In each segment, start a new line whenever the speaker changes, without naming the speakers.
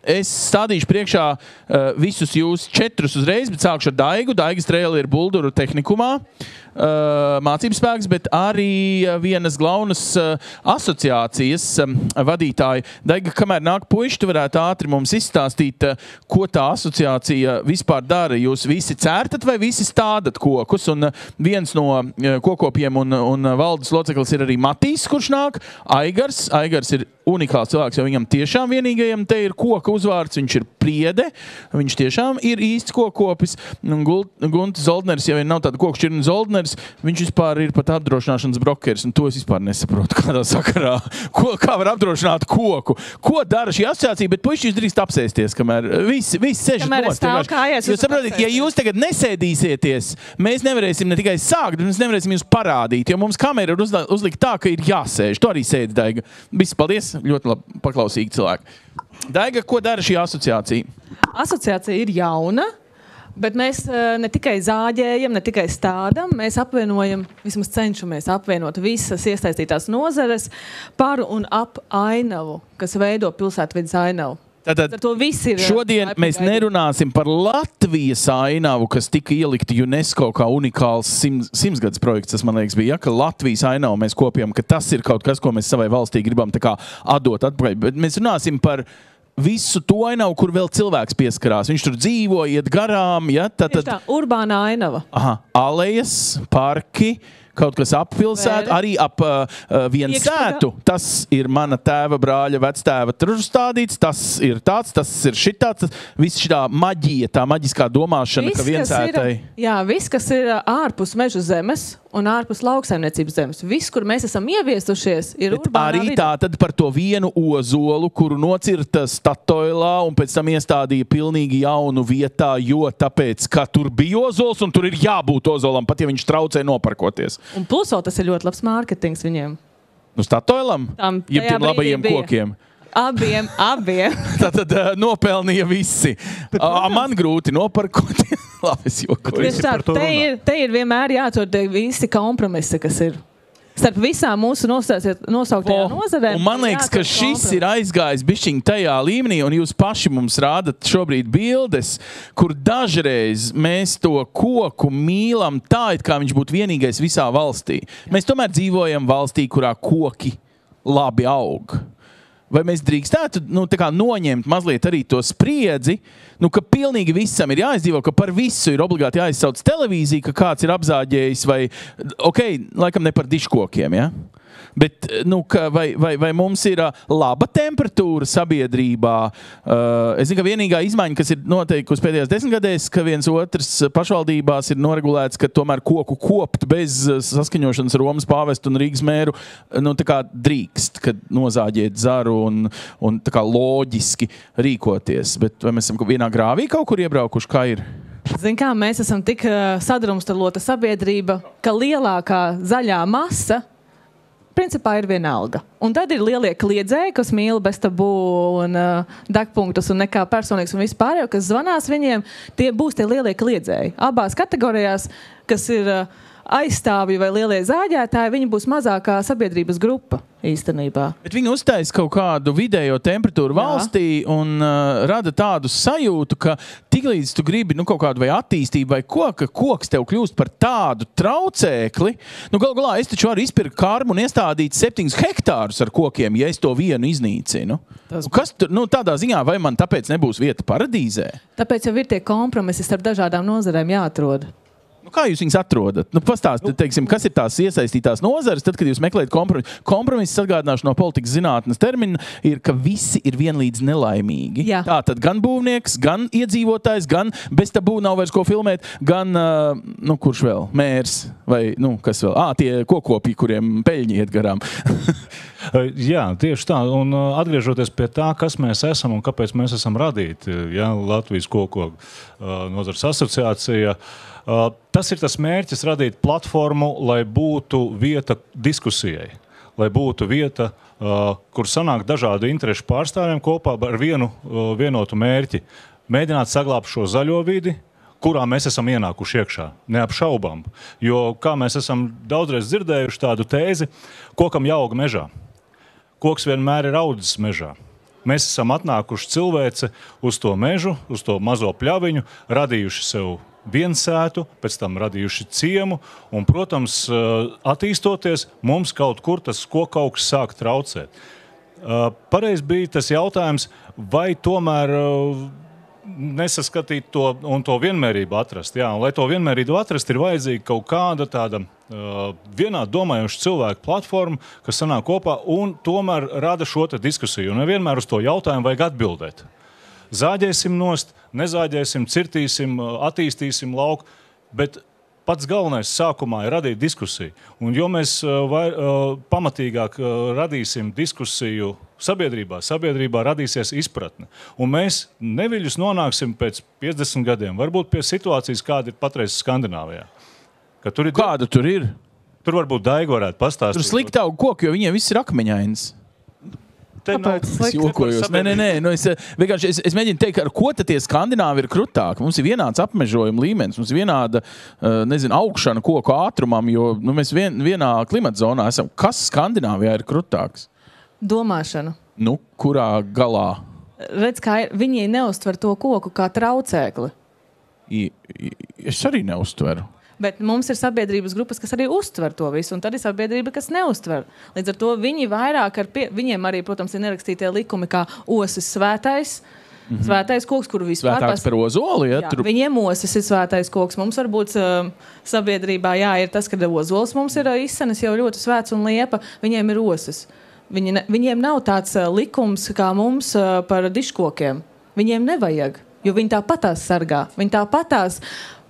es stādīšu priekšā visus jūs 4 uzreiz, bet sākšu ar Daigu. Daiga Strēle ir Bulduru tehnikumā. Mācības spēks, bet arī vienas galvenas asociācijas vadītāji. Daiga, kamēr nāk puiši, tu varētu ātri mums izstāstīt, ko tā asociācija vispār dara. Jūs visi cērtat vai visi stādat kokus? Un viens no kokopiem un valdes loceklis ir arī Matīs, kurš nāk. Aigars ir unikāls cilvēks, jo viņam tiešām vienīgajam te ir koka uzvārds, viņš ir Priede, viņš tiešām ir īsts kokopis. Gunta Zoldners, ja vien nav tāda koku šķirna Zoldners, viņš vispār ir pat apdrošināšanas brokeris, un to es vispār nesaprotu, kādā sakarā. Kā var apdrošināt koku? Ko dara šī asociācija? Bet puiši jūs drīkst apsēsties, kamēr visi sežat nost. Jūs saprotat, ja jūs tagad nesēdīsieties, mēs nevarēsim ne tikai sākt, bet mēs nevarēsim jūs parādīt, jo mums kamera ir uzlikt tā, ka ir jāsēž. Tu arī sēdi, Daiga. Visi paldies, ļoti labi paklausīgi cilvēki. Daiga, ko dara šī asociācija?
Asociācija ir jauna, bet mēs ne tikai zāģējam, ne tikai stādam, mēs apvienojam, vismaz cenšamies apvienot visas iesaistītās nozares par un ap ainavu, kas veido pilsētvides ainavu.
Tātad šodien mēs nerunāsim par Latvijas ainavu, kas tika ielikta UNESCO kā unikāls 100-gads projekts, tas man liekas bija, ja, ka Latvijas ainavu mēs kopjam, ka tas ir kaut kas, ko mēs savai valstī gribam tā kā atdot atpakaļ. Bet mēs runāsim par visu to ainavu, kur vēl cilvēks pieskarās. Viņš tur dzīvo, iet garām, ja?
Tieši tā, urbānā ainava.
Aha, alejas, parki, kaut kas ap pilsētu, arī ap vienu sētu. Tas ir mana tēva, brāļa, vectēva tur stādīts, tas ir tāds, tas ir šitāds. Viss šitā maģija, tā maģiskā domāšana, ka viensētai.
Jā, viss, kas ir ārpus meža zemes un ārpus lauksaimniecības zemes. Viss, kur mēs esam ieviesušies, ir urbānā
arī
vide.
Tā tad par to vienu ozolu, kuru nocirta Statoilā un pēc tam iestādīja pilnīgi jaunu vietā, jo tāpēc, ka tur bija ozols un tur ir jābūt ozolam, pat ja viņš traucē noparkoties.
Un plus vēl tas ir ļoti labs mārketings viņiem.
Nu, Statoilam? Jeb tiem labajiem kokiem.
Abiem.
Tātad nopelnīja visi. Man grūti noparkot. Labi, es jokoju.
Te ir vienmēr jāatrod visi kompromisi, kas ir starp visām mūsu nosauktajām nozarēm.
Un man liekas, ka šis ir aizgājis bišķiņ tajā līmenī, un jūs paši mums rādat šobrīd bildes, kur dažreiz mēs to koku mīlam tā, it kā viņš būtu vienīgais visā valstī. Mēs tomēr dzīvojam valstī, kurā koki labi aug. Vai mēs drīkstētu tā kā noņemt mazliet arī to spriedzi, ka pilnīgi visam ir jāizdzīvo, ka par visu ir obligāti jāizsauc televīzija, ka kāds ir apzāģējis vai, laikam ne par diškokiem, ja? Bet, vai mums ir laba temperatūra sabiedrībā? Es zinu, ka vienīgā izmaiņa, kas ir noteikusi pēdējās 10 gadēs, ka viens otrs pašvaldībās ir noregulēts, ka tomēr koku kopt bez saskaņošanas Romas pāvestu un Rīgas mēru, tā kā drīkst, kad nozāģiet zaru un tā kā loģiski rīkoties. Bet vai mēs esam vienā grāvī kaut kur iebraukuši, kā ir?
Zin kā, mēs esam tik sadrumstalota sabiedrība, ka lielākā zaļā masa principā ir vienalga. Un tad ir lielie kliedzēji, kas mīl bez tabū un degpunktus un nekā personīgs un vispārējo, kas zvanās viņiem, tie būs tie lielie kliedzēji. Abās kategorijās, kas ir aizstāvji vai lielie zāģētāji, viņi būs mazākā sabiedrības grupa īstenībā.
Bet viņi uztais kaut kādu vidējo temperatūru valstī un rada tādu sajūtu, ka tiklīdz tu gribi kaut kādu vai attīstību vai koks tev kļūst par tādu traucēkli, galu galā es taču varu izpirkt karmu un iestādīt 7 hektārus ar kokiem, ja es to vienu iznīcinu. Kas tur, tādā ziņā, vai man tāpēc nebūs vieta paradīzē?
Tāpēc jau ir tie kompromisi starp dažādām nozarēm jāatrod.
Kā jūs viņus atrodat? Pastāstiet, kas ir tās iesaistītās nozares, tad, kad jūs meklējat kompromisu. Kompromiss, atgādināšu no politikas zinātnes termina, ir, ka visi ir vienlīdz nelaimīgi.
Jā.
Tātad gan būvnieks, gan iedzīvotājs, gan bez tabū nav vairs ko filmēt, gan, kurš vēl? Mērs vai, kas vēl? Tie kokopi, kuriem peļņi iet garām.
Jā, tieši tā. Un atgriežoties pie tā, kas mēs esam un kāpēc mēs esam radīti, Latvijas koku nozares asociācija, tas ir tas mērķis radīt platformu, lai būtu vieta diskusijai, lai būtu vieta, kur sanāk dažādu interešu pārstāvjiem kopā ar vienu vienotu mērķi. Mēģināt saglābt šo zaļo vidi, kurā mēs esam ienākuši iekšā, neapšaubām. Jo, kā mēs esam daudzreiz dzirdējuši tādu tēzi, kokam jāaug mežā. Koks vienmēr ir audzis mežā. Mēs esam atnākuši cilvēce uz to mežu, uz to mazo pļaviņu, radījuši sev viensētu, pēc tam radījuši ciemu, un, protams, attīstoties, mums kaut kur tas kokaugs sāk traucēt. Pareiz bija tas jautājums, vai tomēr nesaskatīt to un to vienmērību atrast. Jā, un, lai to vienmērību atrast, ir vajadzīga kaut kāda tāda vienādi domājoša cilvēku platforma, kas sanāk kopā un tomēr rada šo te diskusiju. Un nevienmēr uz to jautājumu vajag atbildēt. Zāģēsim nost, nezāģēsim, cirtīsim, attīstīsim lauku, bet pats galvenais sākumā ir radīt diskusiju. Un jo mēs pamatīgāk radīsim diskusiju sabiedrībā radīsies izpratne. Un mēs neviļus nonāksim pēc 50 gadiem, varbūt pie situācijas, kāda ir patreiz Skandināvijā.
Kāda tur ir?
Tur varbūt Daiga varētu pastāstīt.
Tur slikti auga koki, jo viņiem viss ir akmeņains. Es jokojos. Nē. Nu, es mēģinu teikt, ar ko tad tie Skandināvi ir krutāki. Mums ir vienāds apmežojuma līmenis, mums ir vienāda, augšana koku ātrumam, jo mēs vienā klimata zonā esam. Kas Skandināvijā ir krutāks?
Domāšana.
Nu, kurā galā?
Redz, kā viņi neuztver to koku kā traucēkli.
Es arī neuztveru.
Bet mums ir sabiedrības grupas, kas arī uztver to visu, un tad ir sabiedrība, kas neuztver. Līdz ar to viņi vairāk viņiem arī, protams, ir nerakstītie likumi kā osis svētais, svētais koks, kuru vispār...
Svētāks par ozoli, ja?
Jā, viņiem osis ir svētais koks. Mums varbūt sabiedrībā, ir tas, ka ozols mums ir izsenes jau ļoti svēts un liepa, viņiem ir osis. Viņiem nav tāds likums kā mums par diškokiem. Viņiem nevajag, jo viņi tāpatās sargā. Viņi tāpatās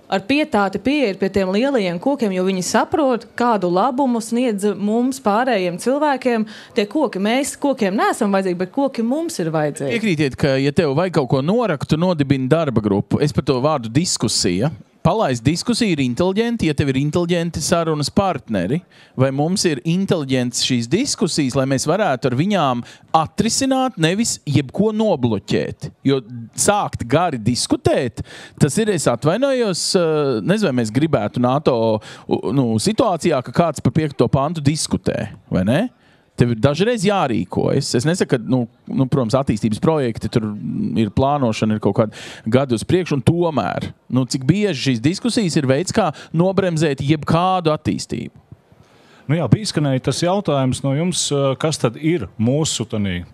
ar pietāti pieeja pie tiem lielajiem kokiem, jo viņi saprot, kādu labumu sniedz mums pārējiem cilvēkiem. Tie koki, mēs kokiem neesam vajadzīgi, bet koki mums ir vajadzīgi.
Piekrītiet, ka ja tev vajag kaut ko norakt, tu nodibini darba grupu. Es par to vārdu diskusija. Palaist diskusiju ir inteliģenti, ja tev ir inteliģenti sarunas partneri, vai mums ir inteliģents šīs diskusijas, lai mēs varētu ar viņām atrisināt, nevis jebko nobloķēt. Jo sākt gari diskutēt, tas ir, es atvainojos, nezinu, vai mēs gribētu NATO situācijā, ka kāds par 5. pantu diskutē, vai ne? Tev ir dažreiz jārīkojas. Es nesaku, ka, protams, attīstības projekti, tur ir plānošana, ir kaut kādi gadi uz priekšu, un tomēr, cik bieži šīs diskusijas ir veids, kā nobremzēt jebkādu attīstību.
Jā, bija izskanēja tas jautājums no jums, kas tad ir mūsu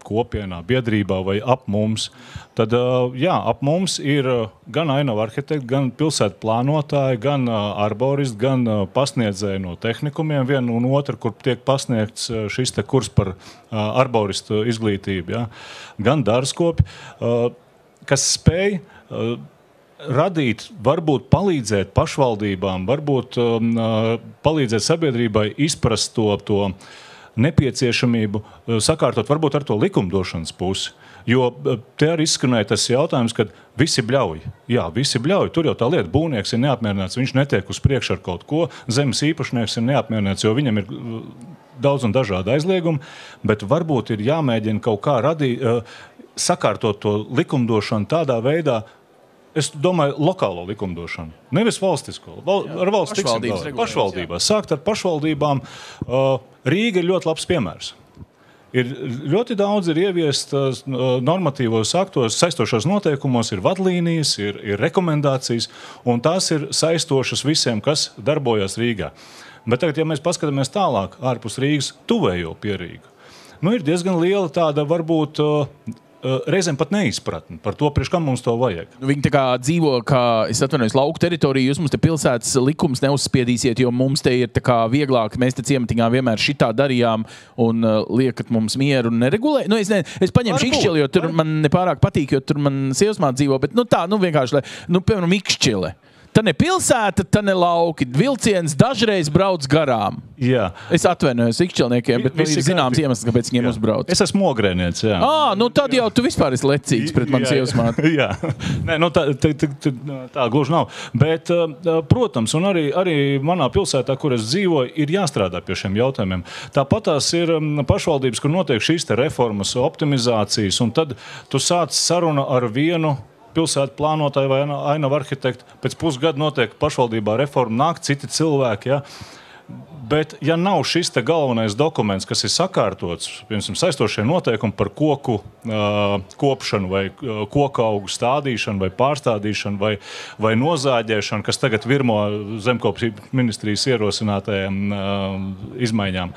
kopienā, biedrībā vai ap mums. Tad, ap mums ir gan ainavu arhitekti, gan pilsētu plānotāji, gan arboristi, gan pasniedzēji no tehnikumiem, vienu un otru, kur tiek pasniegts šis te kurs par arboristu izglītību, ja? Gan dārzkopi, kas spēj radīt, varbūt palīdzēt pašvaldībām, varbūt palīdzēt sabiedrībai izprast to nepieciešamību, sakārtot varbūt ar to likumdošanas pusi. Jo te arī izskanēja tas jautājums, kad visi bļauj. Jā, visi bļauj. Tur jau tā lieta, būvnieks ir neapmierināts, viņš netiek uz priekšu ar kaut ko, zemes īpašnieks ir neapmierināts, jo viņam ir daudz un dažādi aizliegumi, bet varbūt ir jāmēģina kaut kā sakārtot to likumdošanu tādā veidā, es domāju, lokālo likumdošanu. Nevis valstisko. Ar valsts pašvaldībās. Sākt ar pašvaldībām. Rīga ir ļoti labs piemērs. Ļoti daudz ir ieviest normatīvos aktos, saistošos noteikumos, ir vadlīnijas, ir rekomendācijas, un tās ir saistošas visiem, kas darbojas Rīgā. Bet tagad, ja mēs paskatāmies tālāk, ārpus Rīgas tuvējo pie Rīgu, ir diezgan liela tāda, varbūt, reizēm pat neizpratni par to, priekš kam mums to vajag.
Viņi tā kā dzīvo, es atvainojos, lauku teritoriju, jūs mums te pilsētas likums neuzspiedīsiet, jo mums te ir tā kā vieglāk, mēs te ciematīgā vienmēr šitā darījām un liekat mums mieru un neregulē. Es paņemšu Ikšķili, jo tur man nepārāk patīk, jo tur man sievasmāt dzīvo, bet vienkārši, piemēram, Ikšķile. Tā ne pilsēta, tā ne lauki. Vilciens dažreiz brauc garām.
Jā.
Es atvainojos Ikšķelniekiem, bet ir zināms iemesls, kāpēc viņiem uzbrauc.
Es esmu ogrēnieks, jā.
Tad jau tu vispār esi lecīgs pret mani sievasmāti.
Jā. Nē, tā gluži nav. Bet, protams, un arī manā pilsētā, kur es dzīvoju, ir jāstrādā pie šiem jautājumiem. Tāpat tās ir pašvaldības, kur notiek šīs te reformas, optimizācijas, un tad tu sāc sarunu ar vienu pilsētu plānotāju vai ainavu arhitektu. Pēc pusgada notiek pašvaldībā reforma, nāk citi cilvēki. Ja? Bet, ja nav šis te galvenais dokuments, kas ir sakārtots, piemēram, saistošie noteikumi par koku kopšanu vai koku augu stādīšanu vai pārstādīšanu vai nozāģēšanu, kas tagad virmo zemkopības ministrijas ierosinātajām izmaiņām,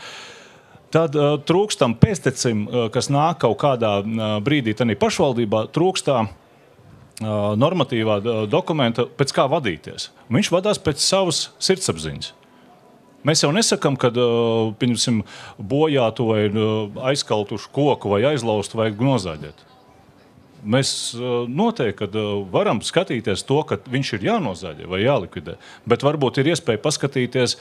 tad trūkstam pēctecim, kas nāk kaut kādā brīdī tanī pašvaldībā, trūkstā normatīvā dokumenta, pēc kā vadīties. Viņš vadās pēc savas sirdsapziņas. Mēs jau nesakam, ka pieņemsim, bojātu vai aizkaltušu koku vai aizlaustu vajag nozāģēt. Mēs noteikti varam skatīties to, ka viņš ir jānozāģē vai jālikvidē, bet varbūt ir iespēja paskatīties,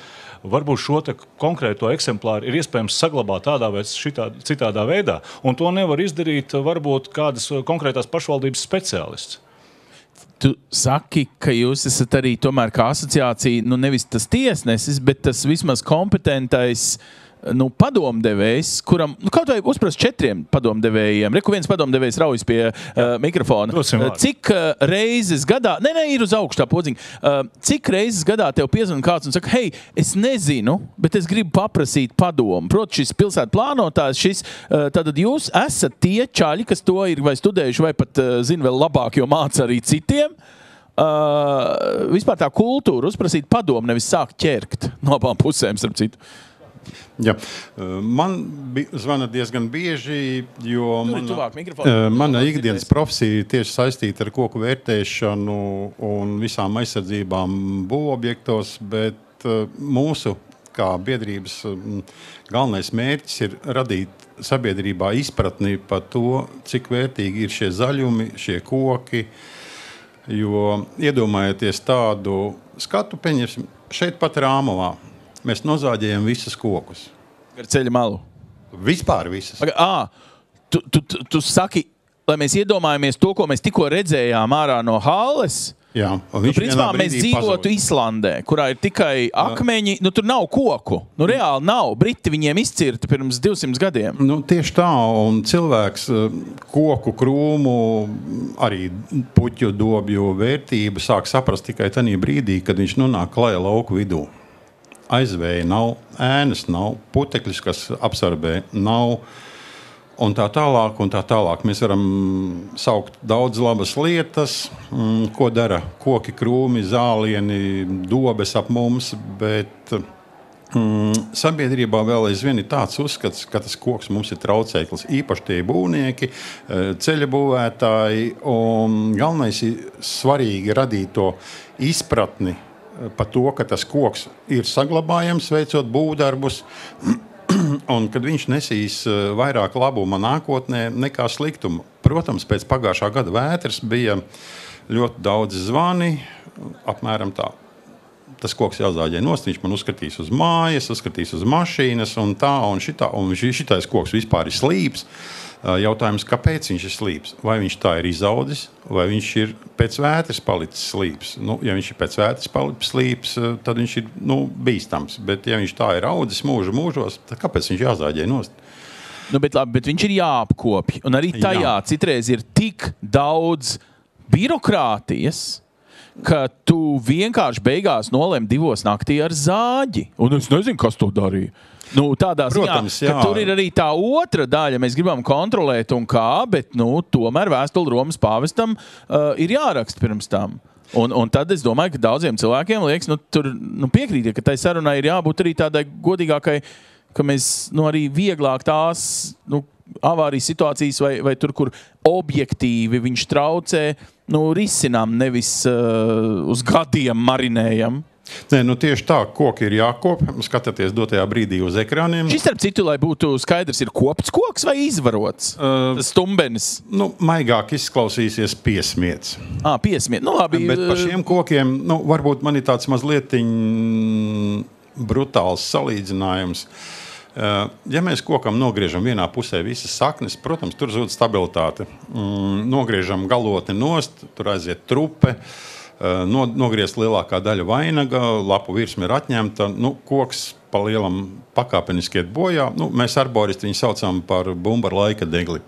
varbūt šo te konkrēto eksemplāru ir iespējams saglabāt tādā vai citādā veidā, un to nevar izdarīt varbūt kādas konkrētās pašvaldības speciālists.
Tu saki, ka jūs esat arī tomēr kā asociācija, nevis tas tiesnesis, bet tas vismaz kompetentais padomdevējs, kuram, kaut vai uzprast 4 padomdevējiem, reku viens padomdevējs raujas pie mikrofona. Cik reizes gadā, ir uz augšu tā podziņa, cik reizes gadā tev piezvan kāds un saka, hei, es nezinu, bet es gribu paprasīt padomu. Proti, šis pilsētu plānotājs, tātad jūs esat tie čaļi, kas to ir vai studējuši, vai pat zina vēl labāk, jo māca arī citiem. Vispār tā kultūra uzprasīt padomu, nevis sākt ķerkt no abām pusēm, starp citu.
Jā. Man zvana diezgan bieži, jo mana ikdienas profesija tieši saistīta ar koku vērtēšanu un visām aizsardzībām būvobjektos, bet mūsu kā biedrības galvenais mērķis ir radīt sabiedrībā izpratni par to, cik vērtīgi ir šie zaļumi, šie koki, jo iedomājieties tādu skatu, pieņemsim, šeit pat Rāmavā. Mēs nozāģējam visas kokus.
Ar ceļa malu?
Vispār visas.
Tu saki, lai mēs iedomājamies to, ko mēs tikko redzējām ārā no halles.
Jā.
Principā mēs dzīvotu Islandē, kurā ir tikai akmeņi. Tur nav koku. Reāli nav. Briti viņiem izcirta pirms 200 gadiem.
Tieši tā. Un cilvēks koku, krūmu, arī puķu dobju vērtību sāk saprast tikai tanī brīdī, kad viņš nonāk klajā lauku vidū. Aizvēja nav, ēnas nav, putekļus, kas absorbē, nav, un tā tālāk, un tā tālāk. Mēs varam saukt daudz labas lietas, ko dara koki, krūmi, zālieni, dobes ap mums, bet sabiedrībā vēl aizvien ir tāds uzskats, ka tas koks mums ir traucēklis. Īpaši tie būvnieki, ceļa būvētāji, un galvenais ir svarīgi radīt to izpratni par to, ka tas koks ir saglabājams, veicot būvdarbus, un kad viņš nesīs vairāk labuma nākotnē nekā sliktumu. Protams, pēc pagājušā gada vētras bija ļoti daudz zvani, apmēram tā. Tas koks jāzāģē nost, viņš man uzskatīs uz mājas, uzskatīs uz mašīnas un tā, un šitā, un šitais koks vispār ir slīps. Jautājums, kāpēc viņš ir slīps? Vai viņš tā ir izaudzis, vai viņš ir pēc vētras palicis slīps? Ja viņš ir pēc vētras palicis slīps, tad viņš ir bīstams. Bet ja viņš tā ir audzis mūžos, tad kāpēc viņš jāzāģē nost?
Bet viņš ir jāapkopj. Un arī tajā citreiz ir tik daudz birokrātijas, ka tu vienkārši beigās nolem 2 naktī ar zāģi. Un es nezinu, kas to darīja. Tādā
Protams,
ziņā, ka tur ir arī tā otra daļa, mēs gribam kontrolēt un kā, bet tomēr vēstuli Romas pāvestam ir jāraksta pirms tam. Un tad es domāju, ka daudziem cilvēkiem liekas, tur piekrīt, ka tai sarunai ir jābūt arī tādai godīgākai, ka mēs arī vieglāk tās avārijas situācijas vai tur, kur objektīvi viņš traucē, risinām, nevis uz gadiem marinējam.
Nē, tieši tā, koki ir jākop, skatāties dotajā brīdī uz ekrāniem.
Šis, starp citu, lai būtu skaidrs, ir kopts koks vai izvarots? Stumbenis?
Maigāk izklausīsies piesmiets.
Piesmiets, labi.
Bet par šiem kokiem, varbūt man ir tāds mazliet brutāls salīdzinājums. Ja mēs kokam nogriežam vienā pusē visas saknes, protams, tur zūd stabilitāte. Nogriežam galotni nost, tur aiziet trupe, nogriezt lielākā daļa vainaga, lapu virsma ir atņemta, koks pa lielam pakāpeniski iet bojā. Mēs arboristi viņu saucam par bumbara laika degli.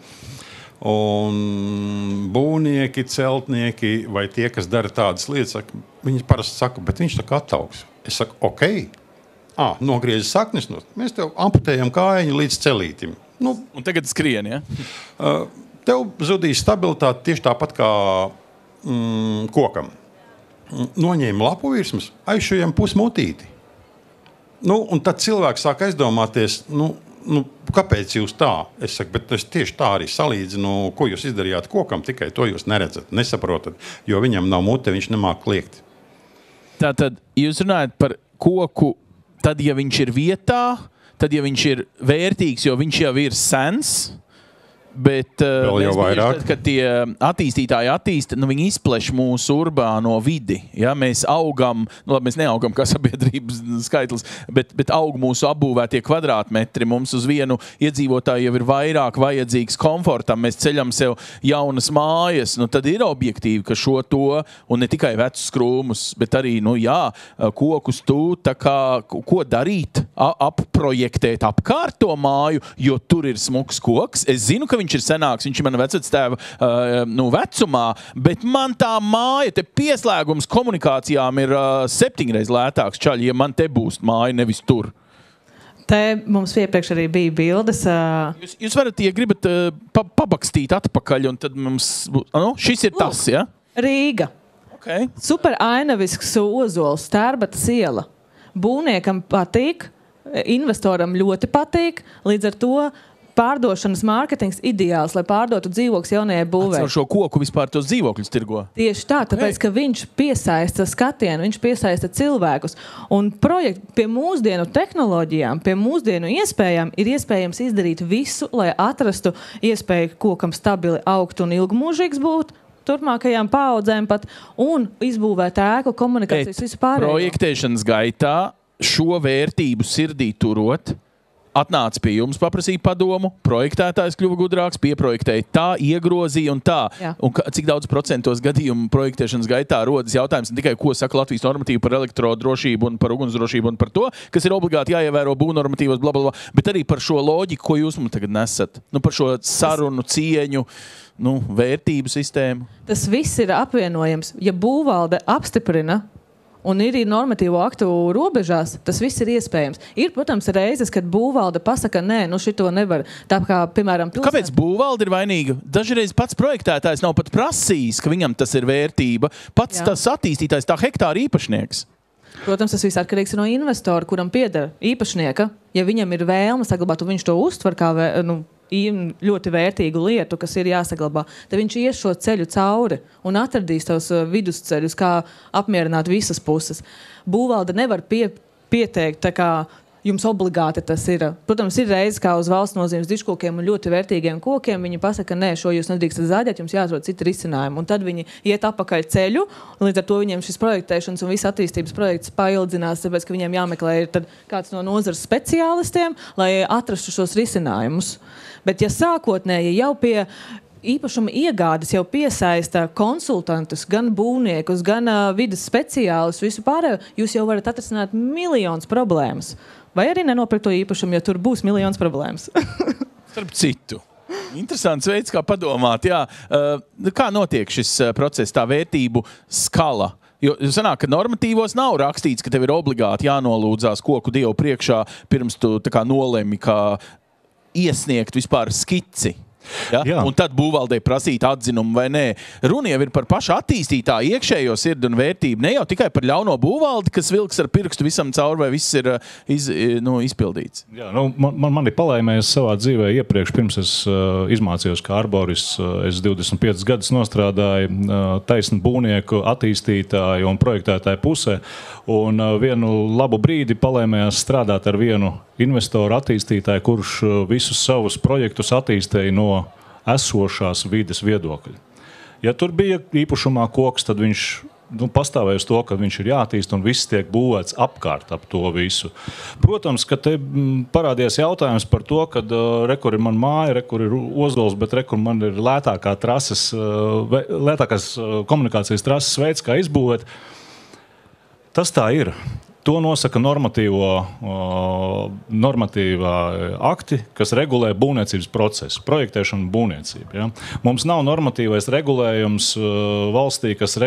Un būvnieki, celtnieki vai tie, kas dara tādas lietas, viņi parasti saka, bet viņš tā kā attaugs. Es saku, ok, nogriezi saknes, mēs tev amputējam kājiņu līdz celītim.
Un tagad skrien, ja?
Tev zudīs stabilitāte tieši tāpat kā kokam. Noņēma lapu virsmas, aizšujam pusmutīti. Un tad cilvēks sāk aizdomāties, kāpēc jūs tā? Es saku, bet es tieši tā arī salīdzinu, ko jūs izdarījāt kokam, tikai to jūs neredzat, nesaprotat, jo viņam nav mute, viņš nemāk kliegt.
Tātad jūs runājat par koku, tad, ja viņš ir vietā, tad, ja viņš ir vērtīgs, jo viņš jau ir sens, bet mēs bieži, kad tie attīstītāji attīsta, viņi izpleš mūsu urbāno vidi. Ja? Mēs augam, mēs neaugam kā sabiedrības skaitlis, bet aug mūsu apbūvētie kvadrātmetri. Mums uz vienu iedzīvotāju jau ir vairāk vajadzīgs komfortam. Mēs ceļam sev jaunas mājas. Tad ir objektīvi, ka šo to, un ne tikai vecus krūmus, bet arī, kokus ko darīt? Approjektēt apkārt to māju, jo tur ir smuks koks. Es zinu, ka viņš ir senāks, viņš ir mana vecvectēva vecumā, bet man tā māja, te pieslēgums komunikācijām ir 7 reiz lētāks, čaļi, ja man te būs māja, nevis tur.
Te mums iepriekš arī bija bildes.
Jūs varat, ja gribat, pabakstīt atpakaļ, un tad mums, šis ir tas, ja?
Rīga.
Okay.
Super ainavisks ozols, Stērbatas iela. Būvniekam patīk, investoram ļoti patīk, līdz ar to pārdošanas mārketings ideāls, lai pārdotu dzīvokļus jaunajai būvē.
Ar šo koku vispār tos dzīvokļus tirgo?
Tieši tā, tāpēc, ka viņš piesaista skatienu, viņš piesaista cilvēkus. Un projekti pie mūsdienu tehnoloģijām, pie mūsdienu iespējām ir iespējams izdarīt visu, lai atrastu iespēju kokam stabili augt un ilgmūžīgs būt, turpmākajām paaudzēm pat, un izbūvēt ēku, komunikācijas visu pārējo.
Projektēšanas gaitā šo vērtību sirdī turot, atnāca pie jums, paprasīja padomu, projektētājs kļuva gudrāks, pieprojektēja tā, iegrozīja un tā. Jā. Un cik daudz procentos gadījumu projektēšanas gaitā rodas jautājums ne tikai, ko saka Latvijas normatīva par elektrodrošību un par ugunsdrošību un par to, kas ir obligāti jāievēro būvnormatīvos, blablabla, bet arī par šo loģiku, ko jūs mums tagad nesat. Par šo sarunu, cieņu, vērtību sistēmu. Tas
viss ir apvienojams. Ja būvvalde apstiprina un ir normatīvo aktu robežās, tas viss ir iespējams. Ir, protams, reizes, kad būvvalde pasaka, nē, šito nevar. Tā kā, piemēram, pilsēta.
Kāpēc būvvalde ir vainīga? Dažreiz pats projektētājs nav pat prasījis, ka viņam tas ir vērtība. Pats tas attīstītājs, tā hektāra īpašnieks.
Protams, tas viss atkarīgs no investora, kuram pieder īpašnieka. Ja viņam ir vēlme saglabāt, un viņš to uztver kā ļoti vērtīgu lietu, kas ir jāsaglabā, tad viņš ies šo ceļu cauri un atradīs tos vidusceļus, kā apmierināt visas puses. Būvvalde nevar pieteikt, tā kā jums obligāti tas ir. Protams, ir reizes, kā uz valsts nozīmes dižkokiem un ļoti vērtīgiem kokiem, viņi pasaka, nē, šo jūs nedrīkstat zaļāt, jums jāatrod citi risinājumi. Un tad viņi iet apakaļ ceļu, un līdz ar to viņiem šis projektēšanas un visa attīstības projekts paildzinās, tāpēc, ka viņiem jāmeklē ir tad kāds no nozares speciālistiem, lai atrastu šos risinājumus. Bet ja sākotnēji jau pie īpašuma iegādes jau piesaista konsultantus, gan būvniekus, gan vides speciālus, visu pārējo, jūs jau varat atrisināt miljonus problēmas. Vai arī nenopirkt to īpašumu, jo tur būs miljonus problēmas.
Starp citu. Interesants veids, kā padomāt. Jā. Kā notiek šis process, tā vērtību skala? Jo sanāk, ka normatīvos nav rakstīts, ka tev ir obligāti jānolūdzās koku dievu priekšā, pirms tu tā kā nolemi, kā iesniegt vispār skici. Ja? Un tad būvvaldei prasīt atzinumu vai nē. Runa jau ir par pašu attīstītāju iekšējo sirdi un vērtību. Ne jau tikai par ļauno būvvaldi, kas vilks ar pirkstu visam cauri, vai viss ir izpildīts.
Jā, man ir palaimējies savā dzīvē iepriekš, pirms es izmācījos kā arborists. Es 25 gadus nostrādāju taisnu būvnieku, attīstītāju un projektētāju pusē. Un vienu labu brīdi palaimējās strādāt ar vienu investoru attīstītāju, kurš visus savus projektus attīstīja no esošās vides viedokļa. Ja tur bija īpašumā koks, tad viņš pastāvēja uz to, ka viņš ir jātīst un viss tiek būvēts apkārt ap to visu. Protams, ka te parādījās jautājums par to, ka rekur ir man māja, rekur ir ozols, bet rekur man ir lētākās komunikācijas trases veids, kā izbūvēt. Tas tā ir. To nosaka normatīvā akti, kas regulē būvniecības procesu, projektēšanu būvniecību. Ja? Mums nav normatīvais regulējums valstī, kas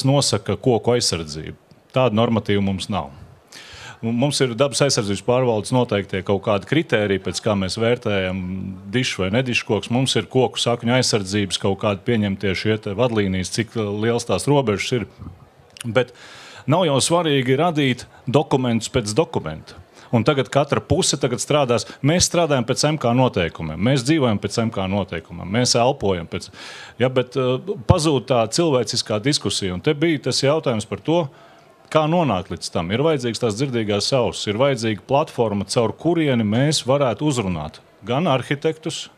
nosaka koku aizsardzību. Tāda normatīva mums nav. Mums ir dabas aizsardzības pārvaldes noteiktie kaut kādi kritēriji, pēc kā mēs vērtējam dišu vai nedišu koks. Mums ir koku sakņu aizsardzības kaut kādi pieņemtie šie vadlīnijas, cik liels tās robežas ir. Bet nav jau svarīgi radīt dokumentus pēc dokumenta. Un tagad katra puse strādās. Mēs strādājam pēc MK noteikumiem, mēs dzīvojam pēc MK noteikumiem, mēs elpojam pēc. Ja, bet pazūd tā cilvēciskā diskusija. Un te bija tas jautājums par to, kā nonākt līdz tam. Ir vajadzīgs tās dzirdīgās ausis, ir vajadzīga platforma, caur kurieni mēs varētu uzrunāt gan arhitektus,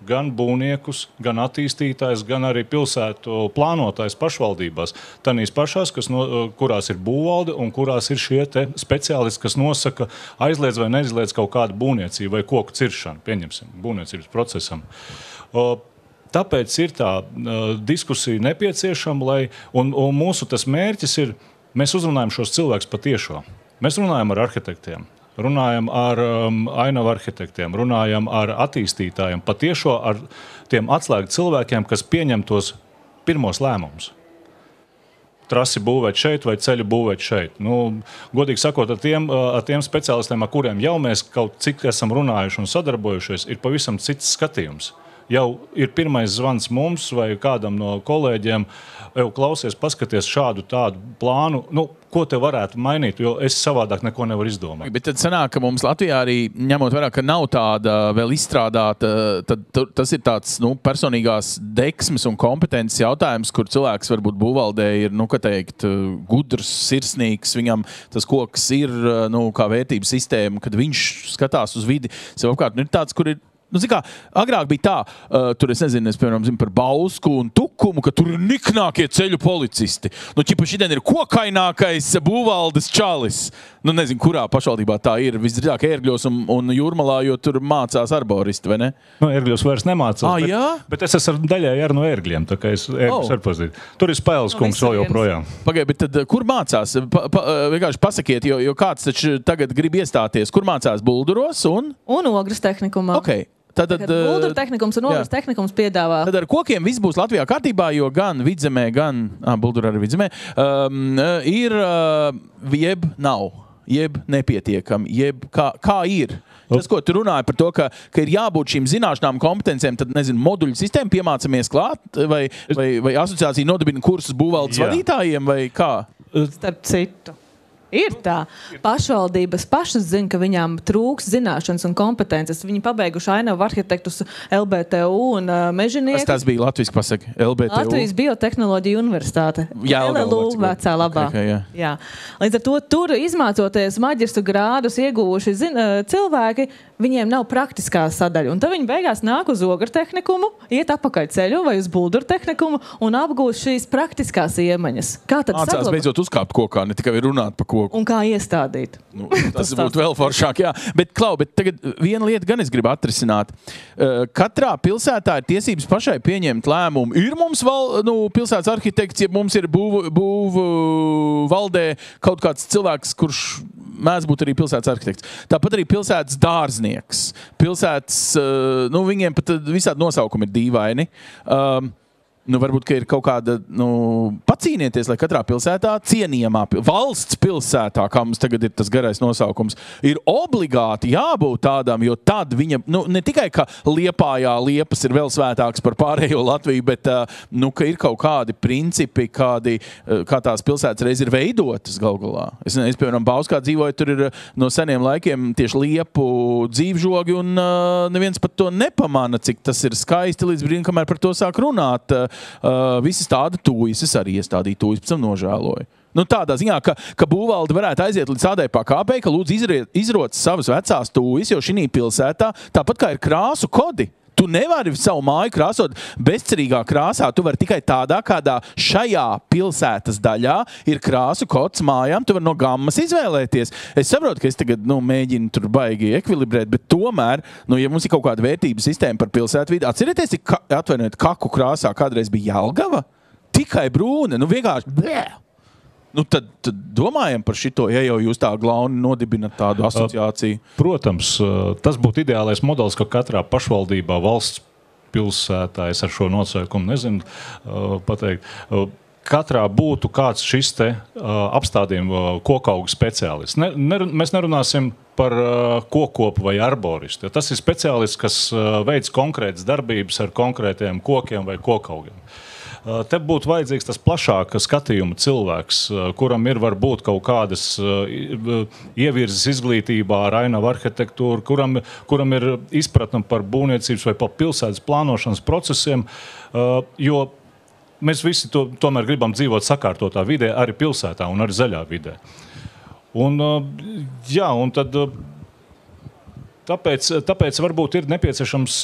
gan būvniekus, gan attīstītājs, gan arī pilsētu plānotājs pašvaldībās. Tanīs pašās, kurās ir būvvalde un kurās ir šie te speciālisti, kas nosaka aizliedz vai neizliedz kaut kādu būvniecību vai koku ciršanu, pieņemsim, būvniecības procesam. Tāpēc ir tā diskusija nepieciešama, un mūsu tas mērķis ir, mēs uzrunājam šos cilvēkus patiešo. Mēs runājam ar arhitektiem. Runājam ar ainavu arhitektiem, runājam ar attīstītājiem, patiešo ar tiem atslēgu cilvēkiem, kas pieņem tos pirmos lēmumus. Trasi būvēt šeit vai ceļu būvēt šeit. Godīgi sakot, ar tiem speciālistiem, ar kuriem jau mēs kaut cik esam runājuši un sadarbojušies, ir pavisam cits skatījums. Jau ir pirmais zvans mums vai kādam no kolēģiem, klausies, paskaties šādu tādu plānu, ko te varētu mainīt, jo es savādāk neko nevaru izdomāt.
Bet tad sanāk, ka mums Latvijā arī, ņemot vērā, ka nav tāda vēl izstrādāta, tad tas ir tāds personīgās deksmes un kompetences jautājums, kur cilvēks varbūt būvvaldē ir, gudrs, sirsnīgs, viņam tas koks ir, kā vērtības sistēma, kad viņš skatās uz vidi sev apkārt. Ir tāds, kur ir agrāk bija tā, tur es nezinu, piemēram, par Bausku un Tukumu, ka tur ir niknākie ceļu policisti. Šodien ir kokainākais būvvaldes čalis. Nezinu, kurā pašvaldībā tā ir. Visdrīzāk Ērgļos un Jūrmalā, jo tur mācās arboristi, vai ne?
Ērgļos vairs nemācās, bet es esmu daļai ar no Ērgļiem, tā kā es Ērgļus arī pazīstu. Tur ir Spēles kungs vēl joprojām.
Pagaid, bet tad kur mācās? Vienkārši pasakiet, jo kāds taču tagad grib iestāties. Kur mācās Bulduros un?
Un Ogres tehnikumā.
Okay.
Bulduru tehnikums un Ogres tehnikums piedāvā.
Tad ar kokiem viss būs Latvijā kārtībā, jo gan Vidzemē, gan Bulduru arī Vidzemē ir jeb nav, jeb nepietiekami, jeb kā ir. Tas, ko tu runāji par to, ka ir jābūt šīm zināšanām, kompetencijām, tad, moduļu sistēmu piemācamies klāt, vai asociācija nodibina kursus būvvaldes vadītājiem, vai kā?
Starp citu. Ir tā. Pašvaldības pašas zina, ka viņām trūks zināšanas un kompetences. Viņi pabeiguši ainavu arhitektus LBTU un mežinieki.
Tas bija latviski pasaka? LBTU?
Latvijas biotehnoloģija universitāte. LLU vecā labā. Jā. Līdz ar to tur izmācoties maģistru grādus ieguvuši cilvēki, viņiem nav praktiskā sadaļa. Un tad viņi beigās nāk uz Ogru tehnikumu, iet apakaļ ceļu vai uz Bulduru tehnikumu un apgūst šīs praktiskās iemaņas. Kā tad
mācās beidzot uzkāpt kokā, ne tikai runāt par koku.
Un kā iestādīt.
Tas būtu vēl foršāk, jā. Bet tagad viena lieta gan es gribu atrisināt. Katrā pilsētā ir tiesības pašai pieņemt lēmumu. Ir mums pilsētas arhitekts, ja mums ir būvu valdē kaut kāds cilvēks, kurš mēdz būt arī pilsētas arhitekts. Tāpat arī pilsētas dārznieks. Pilsētas, viņiem pat visādi nosaukumi ir dīvaini. Varbūt, ka ir kaut kāda, pacīnieties, lai katrā pilsētā cienījamā, valsts pilsētā, kā mums tagad ir tas garais nosaukums, ir obligāti jābūt tādam, jo tad viņa, ne tikai, ka Liepājā Liepas ir vēl svētāks par pārējo Latviju, bet, ka ir kaut kādi principi, kā tās pilsētas reiz ir veidotas galgulā. Es piemēram, Bauskā dzīvoju, tur ir no seniem laikiem tieši Liepu dzīvžogi, un neviens pat to nepamana, cik tas ir skaisti līdz brīdim, kamēr par to sāk runāt. Visas tāda tūjas, es arī iestādīju tūjas, pēc tam nožēloju. Tādā ziņā, ka būvvalde varētu aiziet līdz tādai pakāpei, ka lūdzu izroc savas vecās tūjas, jo šī pilsētā, tāpat kā ir krāsu kodi. Tu nevari savu māju krāsot bezcerīgā krāsā. Tu vari tikai tādā, kādā šajā pilsētas daļā ir krāsu kods mājām. Tu vari no gammas izvēlēties. Es saprotu, ka es tagad mēģinu tur baigi ekvilibrēt, bet tomēr, ja mums ir kaut kāda vērtības sistēma par pilsētu vidi, atcerieties, atvainojiet, kaku krāsā kādreiz bija Jelgava? Tikai brūna, vienkārši. Tad domājam par šito, ja jau jūs tā glauni nodibinat tādu asociāciju.
Protams, tas būtu ideālais modelis, ka katrā pašvaldībā, valsts pilsētā, es ar šo nosaukumu nezinu pateikt, katrā būtu kāds šis te apstādījuma kokaugu speciālists. Mēs nerunāsim par kokopu vai arboristu. Tas ir speciālists, kas veic konkrētas darbības ar konkrētiem kokiem vai kokaugiem. Te būtu vajadzīgs tas plašāka skatījuma cilvēks, kuram ir varbūt kaut kādas ievirzes izglītībā ar ainavu arhitektūru, kuram ir izpratne par būvniecības vai par pilsētas plānošanas procesiem, jo mēs visi tomēr gribam dzīvot sakārtotā vidē, arī pilsētā un arī zaļā vidē. Un tad tāpēc varbūt ir nepieciešams,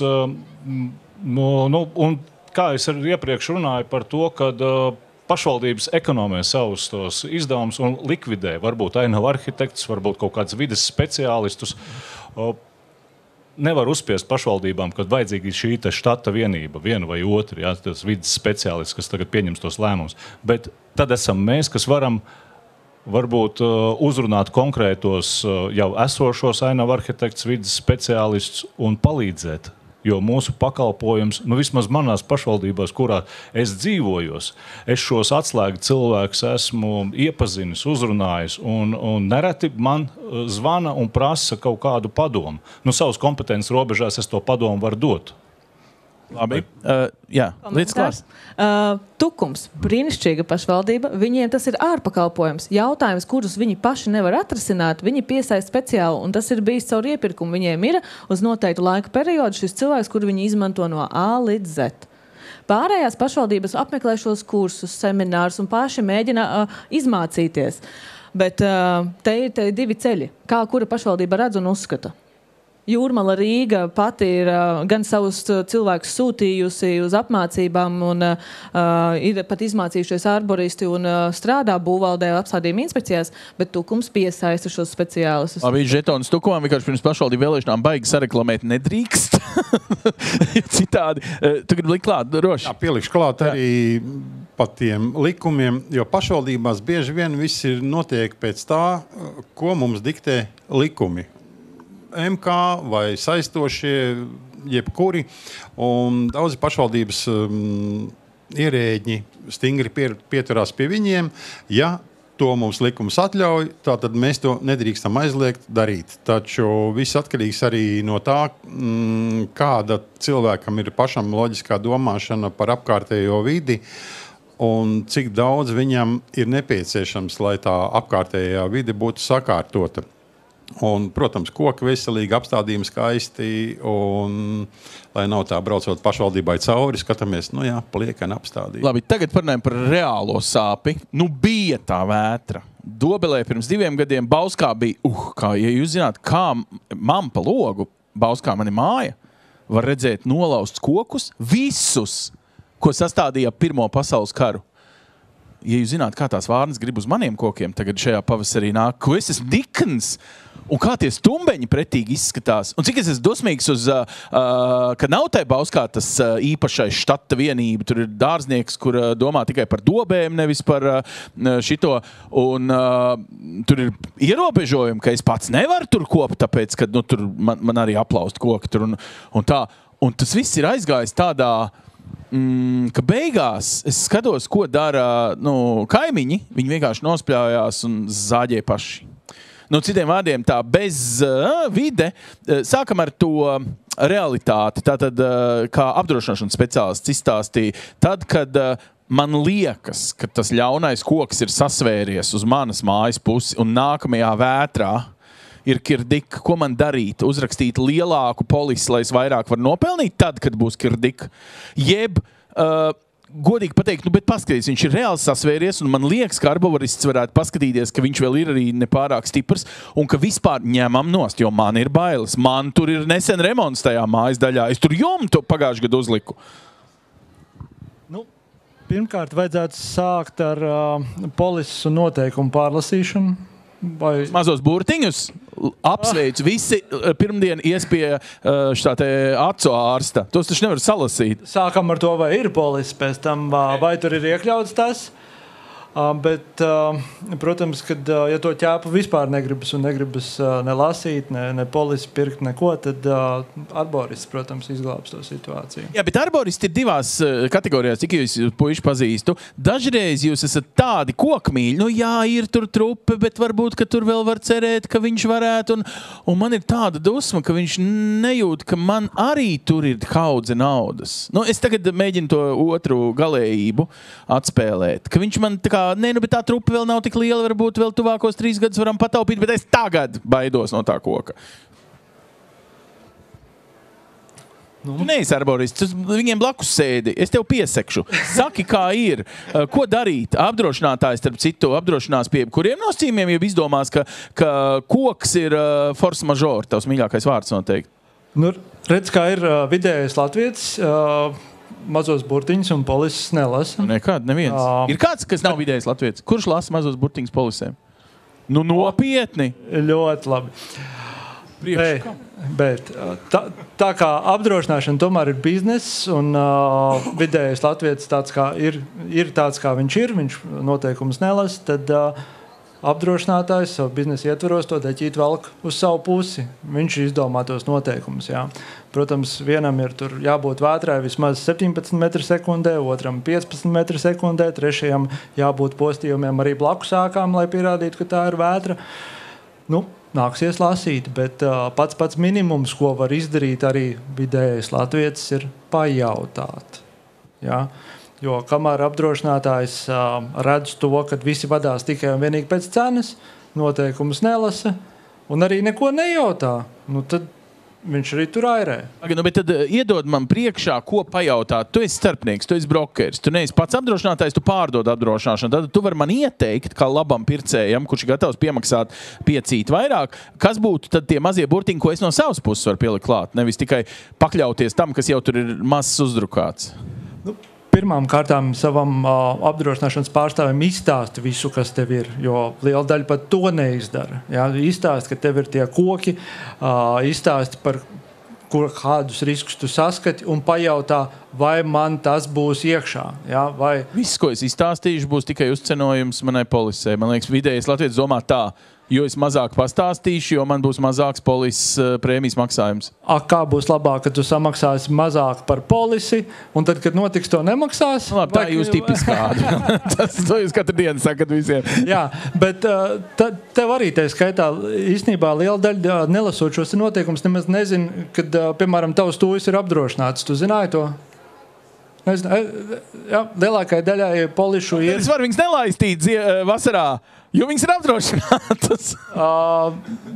un kā es arī iepriekš runāju par to, kad pašvaldības ekonomē savus tos izdevumus un likvidē varbūt ainavu arhitektus, varbūt kaut kāds vides speciālistus. Nevar uzspiest pašvaldībām, kad vajadzīga šī štata vienība, viena vai otra, tas vides speciālists, kas tagad pieņems tos lēmumus. Bet tad esam mēs, kas varam varbūt uzrunāt konkrētos jau esošos ainavu arhitektus, vides speciālistus un palīdzēt. Jo mūsu pakalpojums, vismaz manās pašvaldībās, kurā es dzīvojos, es šos atslēgu cilvēkus esmu iepazinis, uzrunājis, un nereti man zvana un prasa kaut kādu padomu. Savas kompetences robežās es to padomu varu dot.
Labi. Jā, līdz klās.
Tukums, brīnišķīga pašvaldība, viņiem tas ir ārpakalpojums. Jautājums, kurus viņi paši nevar atrasināt, viņi piesaist speciāli, un tas ir bijis caur iepirkumu. Viņiem ir uz noteiktu laika periodu šis cilvēks, kuru viņi izmanto no A līdz Z. Pārējās pašvaldības apmeklē šos kursus, seminārus un paši mēģina izmācīties. Bet te ir divi ceļi, kā kura pašvaldība redz un uzskata. Jūrmala Rīga pati ir gan savus cilvēkus sūtījusi uz apmācībām un ir pat izmācījušies arboristi un strādā būvvaldē apstādījuma inspekcijās, bet Tukums piesaista šos speciālistus.
Labi, žetons Tukumam vienkārši pirms pašvaldību vēlēšanām baigi sareklamēt nedrīkst. Citādi. Tu gribi likt klāt, Roši?
Jā, pielikšu klāt arī pat tiem likumiem, jo pašvaldībās bieži vien viss ir notiek pēc tā, ko mums diktē likumi. MK vai saistošie, jebkuri, un daudzi pašvaldības ierēģi stingri pieturās pie viņiem. Ja to mums likums atļauj, tad mēs to nedrīkstam aizliegt darīt. Taču viss atkarīgs arī no tā, kāda cilvēkam ir pašam loģiskā domāšana par apkārtējo vidi, un cik daudz viņam ir nepieciešams, lai tā apkārtējā vide būtu sakārtota. Un, protams, koki veselīgi, apstādījumi skaisti, un, lai nav tā braucot pašvaldībai cauri, skatāmies, pliekani apstādījumi.
Labi, tagad parunājam par reālo sāpi. Bija tā vētra. Dobelē pirms 2 gadiem Bauskā bija, ja jūs zināt, kā man pa logu, Bauskā mani māja, var redzēt nolaustus kokus, visus, ko sastādīja Pirmo pasaules karu. Ja jūs zināt, kā tās vārnas grib uz maniem kokiem, tagad šajā pavasarī nāk, ko es esmu dikns, un kā tie stumbeņi pretīgi izskatās. Un cik es esmu dosmīgs uz, ka nav tai Bauskā tas īpašais štata vienība, tur ir dārznieks, kur domā tikai par dobēm, nevis par šito, un tur ir ierobežojumi, ka es pats nevaru tur kopt, tāpēc, ka tur man arī aplaust koki tur un tā. Un tas viss ir aizgājis tādā, ka beigās es skatos, ko dara kaimiņi. Viņi vienkārši nospļājās un zāģē paši. Citiem vārdiem tā bez vide. Sākam ar to realitāti. Tātad, kā apdrošināšanas speciālists izstāstīja, tad, kad man liekas, ka tas ļaunais koks ir sasvēries uz manas mājas pusi un nākamajā vētrā ir kirdika, ko man darīt? Uzrakstīt lielāku polisi, lai es vairāk varu nopelnīt tad, kad būs kirdika? Jeb, godīgi pateikt, bet paskatīties, viņš ir reāli sasvēries, un man liekas, ka arborists varētu paskatīties, ka viņš vēl ir arī nepārāk stiprs, un ka vispār ņemam nost, jo man ir bailes. Man tur ir nesen remonts tajā mājas daļā. Es tur jumtu pagājušajā gadu uzliku.
Pirmkārt, vajadzētu sākt ar polises un noteikumu pārlasīšanu.
Mazos burtiņus apsveicu. Visi pirmdien ies pie štāte acu ārsta. Tos taču nevar salasīt.
Sākam ar to, vai ir polis pēc tam, vai tur ir iekļauts tas. Bet, protams, kad ja to ķēpu vispār negribas un negribas ne lasīt, ne polisi pirkt, neko, tad arborists, protams, izglābs to situāciju.
Jā, bet arboristi ir divās kategorijās, cik jūs puiši pazīstu. Dažreiz jūs esat tādi kokmīļi, nu jā, ir tur trupe, bet varbūt, ka tur vēl var cerēt, ka viņš varētu, un man ir tāda dusma, ka viņš nejūt, ka man arī tur ir haudze naudas. Nu, es tagad mēģinu to otru galējību atspēlēt, ka viņš man tā kā bet tā trupa vēl nav tik liela, varbūt vēl tuvākos 3 gadus varam pataupīt, bet es tagad baidos no tā koka. Tu neesi arborists, viņiem blakus sēdi, es tev piesekšu. Saki, kā ir, ko darīt? Apdrošinātājs, starp citu, apdrošinās pie kuriem nosacījumiem jau izdomās, ka koks ir force majeure, tavs mīļākais vārds noteikti.
Nu, redz, kā ir vidējais latvietis, mazos burtiņus un polises nelasa.
Nekād, neviens. Ir kāds, kas nav vidējais latvietis? Kurš lasa mazos burtiņus polisēm? Nu, nopietni.
Ļoti labi. Bet tā kā apdrošināšana tomēr ir bizness un vidējais latvietis tāds kā ir tāds, kā viņš ir, viņš noteikumus nelasa, tad apdrošinātājs savu biznesa ietvaros to deķīt velk uz savu pusi. Viņš izdomā tos noteikumus. Jā. Protams, vienam ir tur jābūt vētrai vismaz 17 metru sekundē, otram 15 metru sekundē, trešajam jābūt postījumiem arī blakus ākām, lai pierādītu, ka tā ir vētra. Nu, nāksies lasīt, bet pats minimums, ko var izdarīt arī vidējais latvietis, ir pajautāt. Jā. Jo kamēr apdrošinātājs redz to, ka visi vadās tikai un vienīgi pēc cenas, noteikumus nelasa un arī neko nejautā, nu tad viņš arī tur airē.
Nu, bet tad iedod man priekšā, ko pajautāt. Tu esi starpnieks, tu esi brokers, tu neesi pats apdrošinātājs, tu pārdod apdrošināšanu. Tad tu vari man ieteikt, kā labam pircējam, kurš ir gatavs piemaksāt piecīt vairāk, kas būtu tad tie mazie burtiņi, ko es no savas puses varu pielikt klāt, nevis tikai pakļauties tam, kas jau tur ir mazs uzdrukāts.
Pirmām kārtām savam apdrošināšanas pārstāvim izstāsti visu, kas tev ir, jo liela daļa pat to neizdara. Jā, izstāsti, ka tev ir tie koki, izstāsti par kādus riskus tu saskati un pajautā, vai man tas būs iekšā. Jā, vai...
Viss, ko es izstāstīšu, būs tikai uzcenojums manai polisei. Man liekas, vidējais latvietis domā tā, jo es mazāk pastāstīšu, jo man būs mazāks polises prēmijas maksājums.
Kā būs labāk, ka tu samaksāsi mazāk par polisi, un tad, kad notiks, to nemaksās?
Labi, tā jūs tipiskādi. Tas jūs katru dienu sakat visiem.
Jā, bet tev arī tā skaitā īstenībā liela daļa nelasot šos noteikumus nemaz nezinu, kad, piemēram, tavs tūjs ir apdrošināts. Tu zināji to? Jā, lielākai daļai polišu ir...
Es varu viņus nelaistīt vasarā, jo viņas ir apdrošinātas.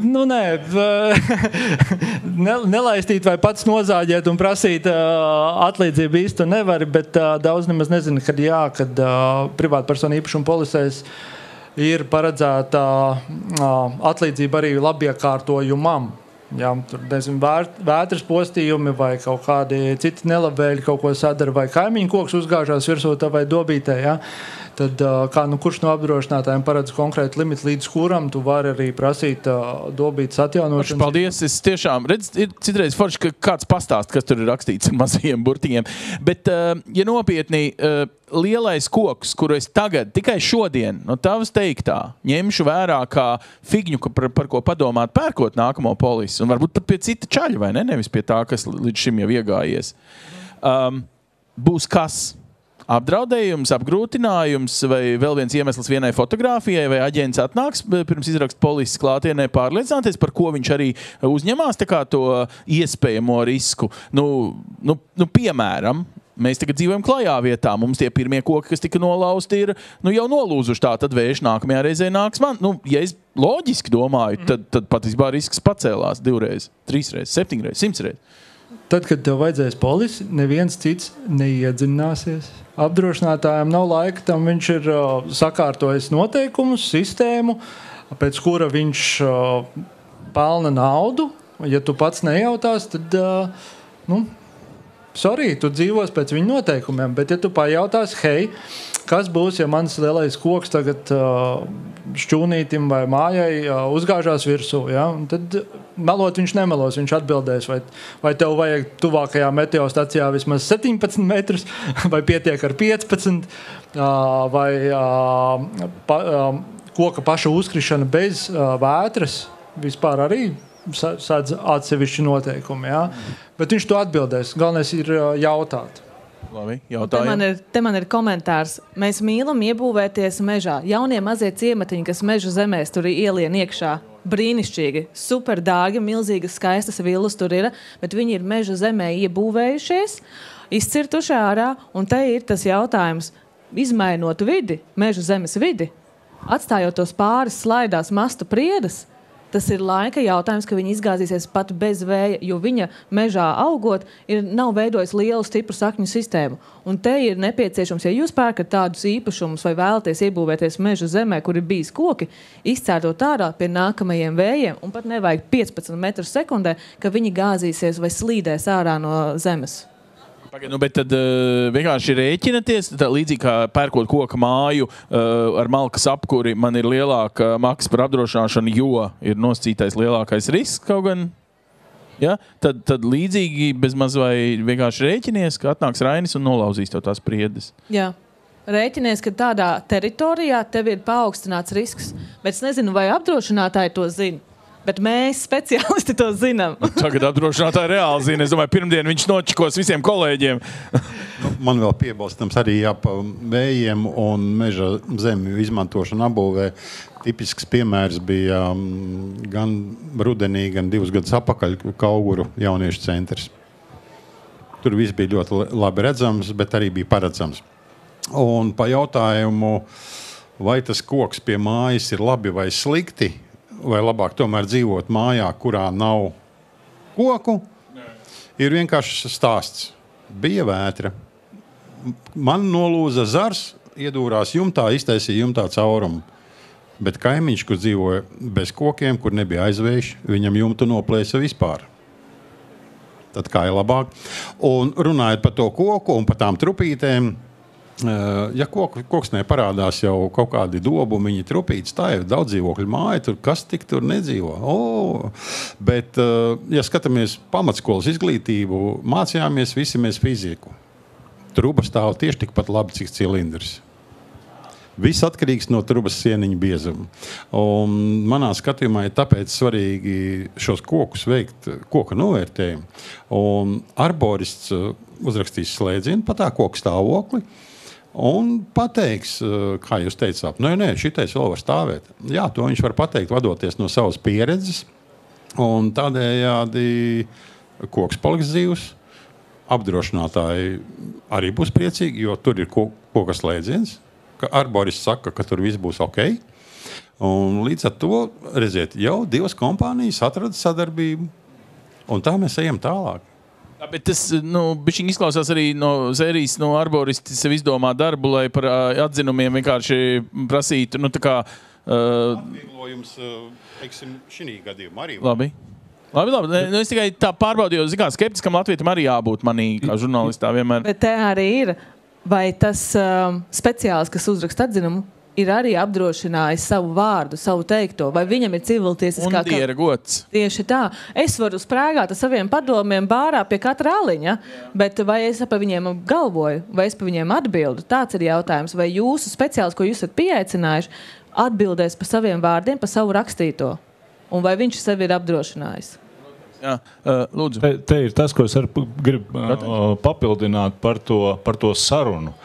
Nu, nē. Nelaistīt vai pats nozāģēt un prasīt atlīdzību īstu nevari, bet daudz nemaz nezinu, kad privātpersonu īpašuma polisēs ir paredzēta atlīdzība arī labiekārtojumam. Jā, tur, nezinu, vētras postījumi vai kaut kādi citi nelabvēļi kaut ko sadara, vai kaimiņu koks uzgāžās virsotā vai dobītē, jā. Tad, kurš no apdrošinātājiem paredz konkrētu limitu, līdz kuram tu vari arī prasīt dobītas atjaunošanas.
Paldies, es tiešām redz, ir citreiz forši, ka kāds pastāst, kas tur ir rakstīts ar mazajiem burtiņiem. Bet, ja nopietni, lielais koks, kuru es tagad, tikai šodien, no tavas teiktā, ņemšu vērā kā figņu, par ko padomāt pērkot nākamo polisi, un varbūt pat pie cita čaļa, vai ne? Nevis pie tā, kas līdz šim jau iegājies. Būs kas? Apdraudējums, apgrūtinājums vai vēl viens iemesls vienai fotogrāfijai vai aģents atnāks pirms izrakst polises klātienē pārliecināties, par ko viņš arī uzņemās tā kā to iespējamo risku. Nu, piemēram, mēs tagad dzīvojam klajā vietā, mums tie pirmie koki, kas tika nolausti, ir jau nolūzuši tā, tad vējš nākamajā reizē nāks man. Nu, ja es loģiski domāju, tad patiesībā risks pacēlās 2 reizes, 3 reizes, 7 reizes, 100 reizes.
Tad, kad tev vajadzēs polisi, neviens cits neiedziļināsies. Apdrošinātājiem nav laika, tam viņš ir sakārtojis noteikumus, sistēmu, pēc kura viņš pelna naudu. Ja tu pats nejautās, tad, sorry, tu dzīvos pēc viņa noteikumiem, bet ja tu pajautās, hei, kas būs, ja mans lielais koks tagad šķūnītim vai mājai uzgāžās virsū. Ja? Un tad melot viņš nemelos, viņš atbildēs, vai tev vajag tuvākajā meteostacijā vismaz 17 metrus, vai pietiek ar 15, vai koka paša uzkrišana bez vētras vispār arī sādz atsevišķi noteikumi. Ja? Bet viņš to atbildēs. Galvenais ir jautāt.
Labi, jautājumi.
Te man ir komentārs. Mēs mīlam iebūvēties mežā. Jaunie mazie ciematiņi, kas meža zemēs tur ielien iekšā. Brīnišķīgi, super dārgi, milzīgas, skaistas villas tur ir, bet viņi ir meža zemē iebūvējušies, izcirtuši ārā, un te ir tas jautājums, izmainot vidi, meža zemes vidi, atstājot tos pāris slaidās mastu priedas, tas ir laika jautājums, ka viņi izgāzīsies pat bez vēja, jo viņa mežā augot nav veidojis lielu stipru sakņu sistēmu. Un te ir nepieciešams, ja jūs pērkat tādus īpašumus vai vēlaties iebūvēties meža zemē, kur ir bijis koki, izcērtot ārā pie nākamajiem vējiem un pat nevajag 15 metrus sekundē, ka viņi gāzīsies vai slīdēs ārā no zemes.
Bet tad vienkārši rēķinaties, līdzīgi kā pērkot koka māju ar malkas apkuri, man ir lielāka maksa par apdrošināšanu, jo ir nosacītais lielākais risks kaut gan. Ja? Tad līdzīgi bez maz vai vienkārši rēķinies, ka atnāks Rainis un nolauzīs tev tās priedes.
Jā. Rēķinies, ka tādā teritorijā tev ir paaugstināts risks, bet es nezinu, vai apdrošinātāji to zina. Bet mēs, speciālisti, to zinām.
Tagad apdrošinātāji reāli zina. Es domāju, pirmdien viņš nočikos visiem kolēģiem.
Man vēl piebalstams arī pa vējiem un meža zemju izmantošanu apbūvē. Tipisks piemērs bija gan rudenī, gan 2 gadus atpakaļ Kauguru jauniešu centrs. Tur viss bija ļoti labi redzams, bet arī bija paredzams. Un pa jautājumu, vai tas koks pie mājas ir labi vai slikti, vai labāk tomēr dzīvot mājā, kurā nav koku, ir vienkārši stāsts. Bija vētra. Man nolūza zars, iedūrās jumtā, iztaisīja jumtā caurumu. Bet kaimiņš, kur dzīvoja bez kokiem, kur nebija aizvējš, viņam jumtu noplēsa vispār. Tad kā ir labāk. Un runājot par to koku un par tām trupītēm, ja koksnē parādās jau kaut kādi dobumiņi, trupītes, tā ir daudz dzīvokļu māja, tur kas tik tur nedzīvo. Bet, ja skatāmies pamatskolas izglītību, mācījāmies visi mēs fiziku. Truba stāv tieši tikpat labi, cik cilindrs. Viss atkarīgs no trubas sieniņa biezuma. Un manā skatījumā ir tāpēc svarīgi šos kokus veikt koka novērtējumu. Un arborists uzrakstīs slēdzienu par tā koka stāvokli, un pateiks, kā jūs teicāt, nē, šitais vēl var stāvēt. Jā, to viņš var pateikt, vadoties no savas pieredzes, un tādējādi koks paliks dzīvs. Apdrošinātāji arī būs priecīgi, jo tur ir koka slēdziens, ka arborists saka, ka tur viss būs ok. Un līdz ar to, redziet, jau 2 kompānijas atrada sadarbību, un tā mēs ejam tālāk.
Bet tas bišķiņ izklausās arī no sērijas, no arboristi sev izdomā darbu, lai par atzinumiem vienkārši prasītu,
Atvieglojums, teiksim, šī gadījumā arī.
Labi. Es tikai tā pārbaudīju, jo skeptiskam latvietim arī jābūt manī, kā žurnālistā vienmēr.
Bet te arī ir, vai tas speciāls, kas uzraksta atzinumu, ir arī apdrošinājis savu vārdu, savu teikto, vai viņam ir civiltiesiskā...
Un diera gods.
Tieši tā. Es varu sprēgāt ar saviem padomiem bārā pie katra aliņa, bet vai es par viņiem galvoju, vai es par viņiem atbildu? Tāds ir jautājums. Vai jūsu speciāls, ko jūs esat pieaicinājuši, atbildēs par saviem vārdiem, par savu rakstīto? Un vai viņš sevi ir apdrošinājis?
Jā, lūdzu.
Te ir tas, ko es gribu papildināt par to sarunu.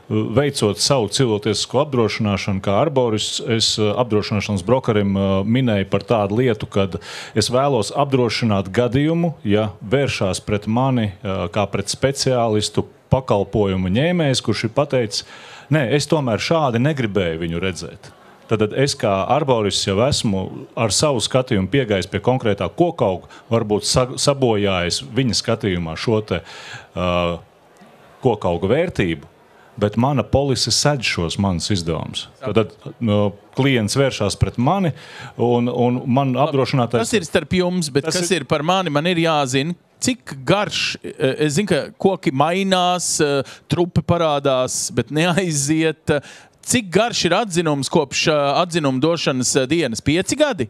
Veicot savu civiltiesisko apdrošināšanu kā arborists, es apdrošināšanas brokerim minēju par tādu lietu, kad es vēlos apdrošināt gadījumu, ja vēršās pret mani kā pret speciālistu pakalpojumu ņēmējs, kurš ir pateicis, nē, es tomēr šādi negribēju viņu redzēt. Tad es kā arborists jau esmu ar savu skatījumu piegājis pie konkrētā kokauga, varbūt sabojājis viņa skatījumā šo te kokauga vērtību. Bet mana polise sedz šos manas izdevumus. Tad klients vēršās pret mani un man apdrošinātājs...
Tas ir starp jums, bet kas ir par mani? Man ir jāzina, cik garš, es zinu, ka koki mainās, trupi parādās, bet neaiziet. Cik garš ir atzinums kopš atzinuma došanas dienas? 5 gadi?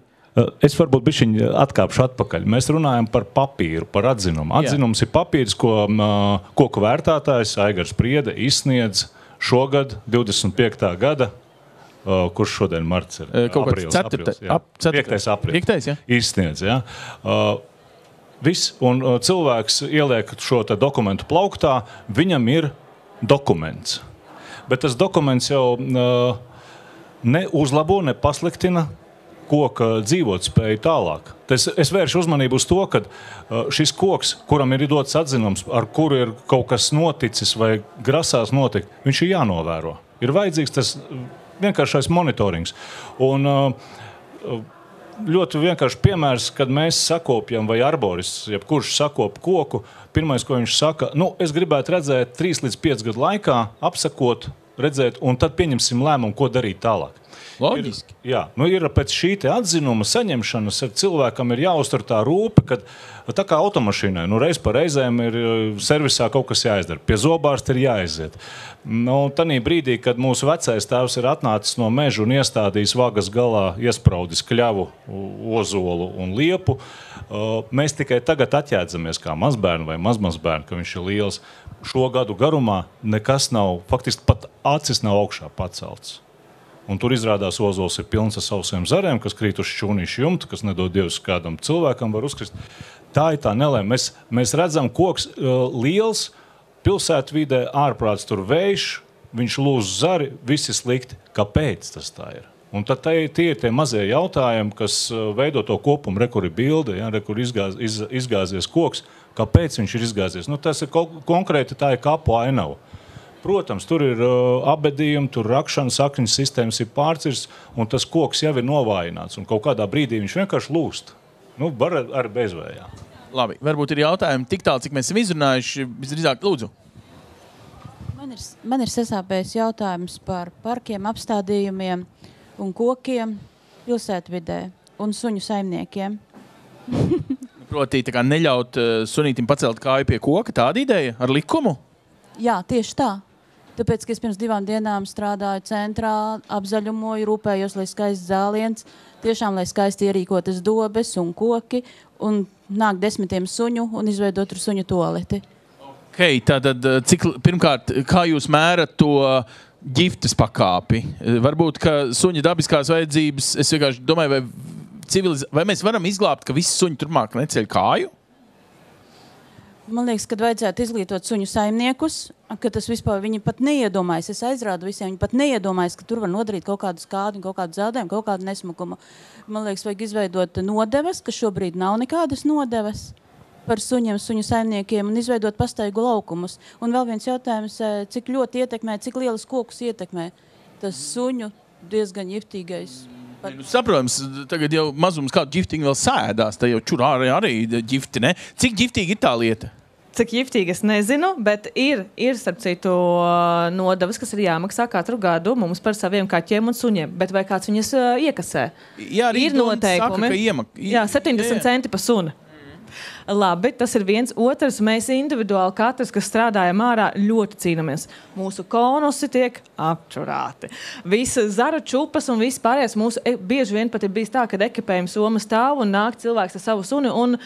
Es varbūt bišķiņ atkāpšu atpakaļ. Mēs runājam par papīru, par atzinumu. Atzinums ir papīrs, ko koku vērtātājs Aigars Priede izsniedz šogad, 25. gada, kurš šodien marts ir?
Aprīlis,
5. aprīlis.
5. ja?
Izsniedz, jā. Viss, un cilvēks ieliek šo te dokumentu plauktā, viņam ir dokuments. Bet tas dokuments jau ne uzlabo, ne pasliktina koka dzīvotspēju tālāk. Es vēršu uzmanību uz to, ka šis koks, kuram ir dots atzinums, ar kuru ir kaut kas noticis vai grasās notikt, viņš ir jānovēro. Ir vajadzīgs tas vienkāršais monitorings. Un ļoti vienkārši piemērs, kad mēs sakopjam vai arborists, jebkurš sakop koku, pirmais, ko viņš saka, es gribētu redzēt 3 līdz 5 gadu laikā, apsakot, redzēt, un tad pieņemsim lēmumu, ko darīt tālāk.
Loģiski.
Ir pēc šī te atzinuma saņemšanas cilvēkam ir jāuztur tā rūpe, kad tā kā automašīnai, reiz pa reizēm ir servisā kaut kas jāizdara. Pie zobārsta ir jāaiziet. Tanī brīdī, kad mūsu vecais tēvs ir atnācis no meža un iestādījis vagas galā, iespraudis kļavu, ozolu un liepu, mēs tikai tagad atjēdzamies kā mazbērni vai mazmazbērni, ka viņš ir liels. Šo gadu garumā nekas nav, faktiski pat acis nav augšā pacelts. Un tur izrādās ozols ir pilns ar sausiem zariem, kas krīt uz šķūnīšu jumtu, kas nedod Dievs kādam cilvēkam var uzkrist. Tā ir tā nelēma. Mēs redzam, koks liels, pilsētvidē, ārprāts tur vējš, viņš lūz zari, visi slikti. Kāpēc tas tā ir? Un tad tie ir tie mazie jautājumi, kas veido to kopumu, kur ir bilde, kur izgāzies koks. Kāpēc viņš ir izgāzies? Tas ir konkrēti, tā ir kapu ainava. Protams, tur ir abedījumi, tur rakšana, sakņas sistēmas ir pārcirs, un tas koks jau ir novājināts, un kaut kādā brīdī viņš vienkārši lūst. Var ar bezvējā.
Labi, varbūt ir jautājumi tik tālu, cik mēs esam izrunājuši, visdrīzāk, lūdzu.
Man ir sasāpējis jautājums par parkiem, apstādījumiem un kokiem pilsētvidē un suņu saimniekiem.
Proti, tā kā neļaut sunītim pacelt kāju pie koka, tāda ideja ar likumu?
Jā, tieši tā. Tāpēc, ka es pirms 2 dienām strādāju centrā, apzaļumoju, rūpējos, lai skaists zāliens, tiešām, lai skaisti ierīkotas dobes un koki, un nāk 10 suņu un izveidot tur suņu toaleti.
Tātad, pirmkārt, kā jūs mērat to ģiftes pakāpi? Varbūt, ka suņa dabiskās vajadzības, es vienkārši domāju, vai mēs varam izglābt, ka visi suņi turpmāk neceļ kāju?
Man liekas, ka vajadzētu izglītot suņu saimniekus, ka tas vispār viņi pat neiedomājas. Es aizrādu visiem, viņi pat neiedomājas, ka tur var nodarīt kaut kādu skādu, kaut kādu zaudējumu, kaut kādu nesmukumu. Man liekas, vajag izveidot nodevas, ka šobrīd nav nekādas nodevas par suņiem, suņu saimniekiem un izveidot pastaigu laukumus. Un vēl viens jautājums, cik ļoti ietekmē, cik lielas kokus ietekmē tas suņu diezgan ģiftīgais.
Saprotams, tagad jau mazums kādu ģiftiņu vēl sēdās, tā jau čur arī ģifti, ne? Cik ģiftīgi ir tā lieta?
Cik ģiftīgi es nezinu, bet ir starp citu nodevas, kas ir jāmaksā katru gadu mums par saviem kaķiem un suņiem. Bet vai kāds viņas iekasē?
Jā,
ir noteikumi.
Saka,
jā, 70 centi pa suni. Labi, tas ir viens. Otrs, mēs individuāli katrs, kas strādājam ārā, ļoti cīnāmies. Mūsu konusi tiek apčurāti. Visa zara čupas un viss pārējais mūsu bieži vien pat ir bijis tā, kad ekipējums soma stāv un nāk cilvēks ar savu suni un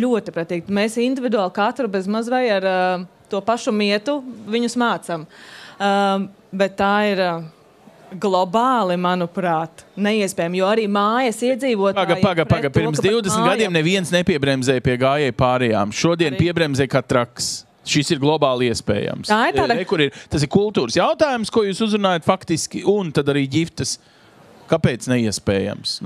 ļoti pretīgi. Mēs individuāli katru bez mazvai ar to pašu mietu viņus mācam. Bet tā ir globāli, manuprāt, neiespējami, jo arī mājas iedzīvotāji...
Paga. Pirms 20 gadiem neviens nepiebremzēja pie gājēju pārējām. Šodien piebremzē kā traks. Šis ir globāli iespējams. Tas ir kultūras jautājums, ko jūs uzrunājat faktiski, un tad arī ģiftas. Kāpēc neiespējams?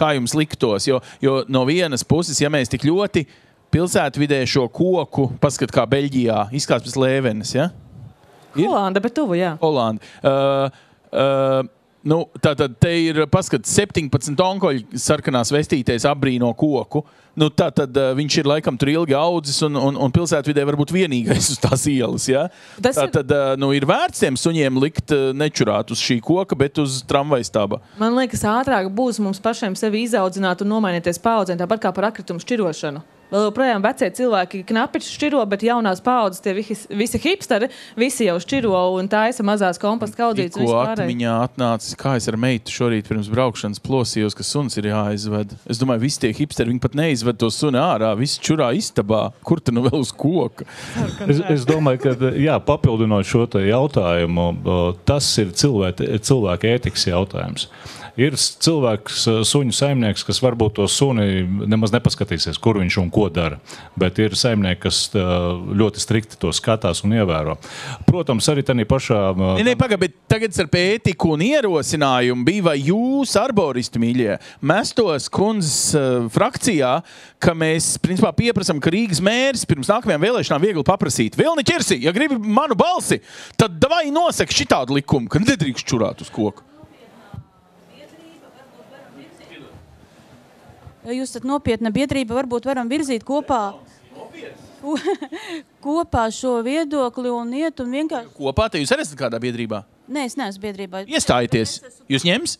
Kā jums liktos? Jo no vienas puses, ja mēs tik ļoti pilsētvidē šo koku, paskat kā Beļģijā, izskatās pēc lēvenes, ja?
Holanda, bet tuvu, jā.
Holanda. Tātad te ir, paskat, 17 onkoļi sarkanās vestītēs apbrīno koku. Tātad viņš ir laikam tur ilgi audzis un pilsētvidē varbūt vienīgais uz tās ielas, ja? Tātad ir vērts tiem suņiem likt nečurāt uz šī koka, bet uz tramvajstaba.
Man liekas, ātrāk būs mums pašiem sevi izaudzināt un nomainīties paaudzēm, tāpat kā par atkritumu šķirošanu. Vēl joprojām vecie cilvēki knapiņus šķiro, bet jaunās paaudzes tie visi hipsteri, visi jau šķiro un taisa mazās kompostu kaudzītes.
Tikko atmiņā atnācis, kā es ar meitu šorīt pirms braukšanas plosījos, ka suns ir jāizved. Es domāju, visi tie hipsteri, viņi pat neizved to suni ārā, visi čurā istabā. Kur tu nu vēl uz koka?
Es domāju, ka jā, papildinot šo te jautājumu, tas ir cilvēka ētikas jautājums. Ir cilvēks, suņu saimnieks, kas varbūt to suni nemaz nepaskatīsies, kur viņš un ko dara. Bet ir saimnieki, kas ļoti strikti to skatās un ievēro. Protams, arī tādā pašā...
Bet tagad ar ētiku un ierosinājumu bija, vai jūs, arboristi mīļie, mestos kundzes frakcijā, ka mēs, principā, pieprasam, ka Rīgas mērs pirms nākamajām vēlēšanām viegli paprasīt. Vilni ķersi, ja gribi manu balsi, tad davai nosaka šitādu likumu, ka nedrīkst čurāt uz koku.
Ja jūs esat nopietna biedrība, varbūt varam virzīt kopā šo viedokli un iet un vienkārši...
Kopā? Te jūs arī esat kādā biedrībā?
Nē, es neesmu biedrībā.
Iestājieties. Jūs ņems?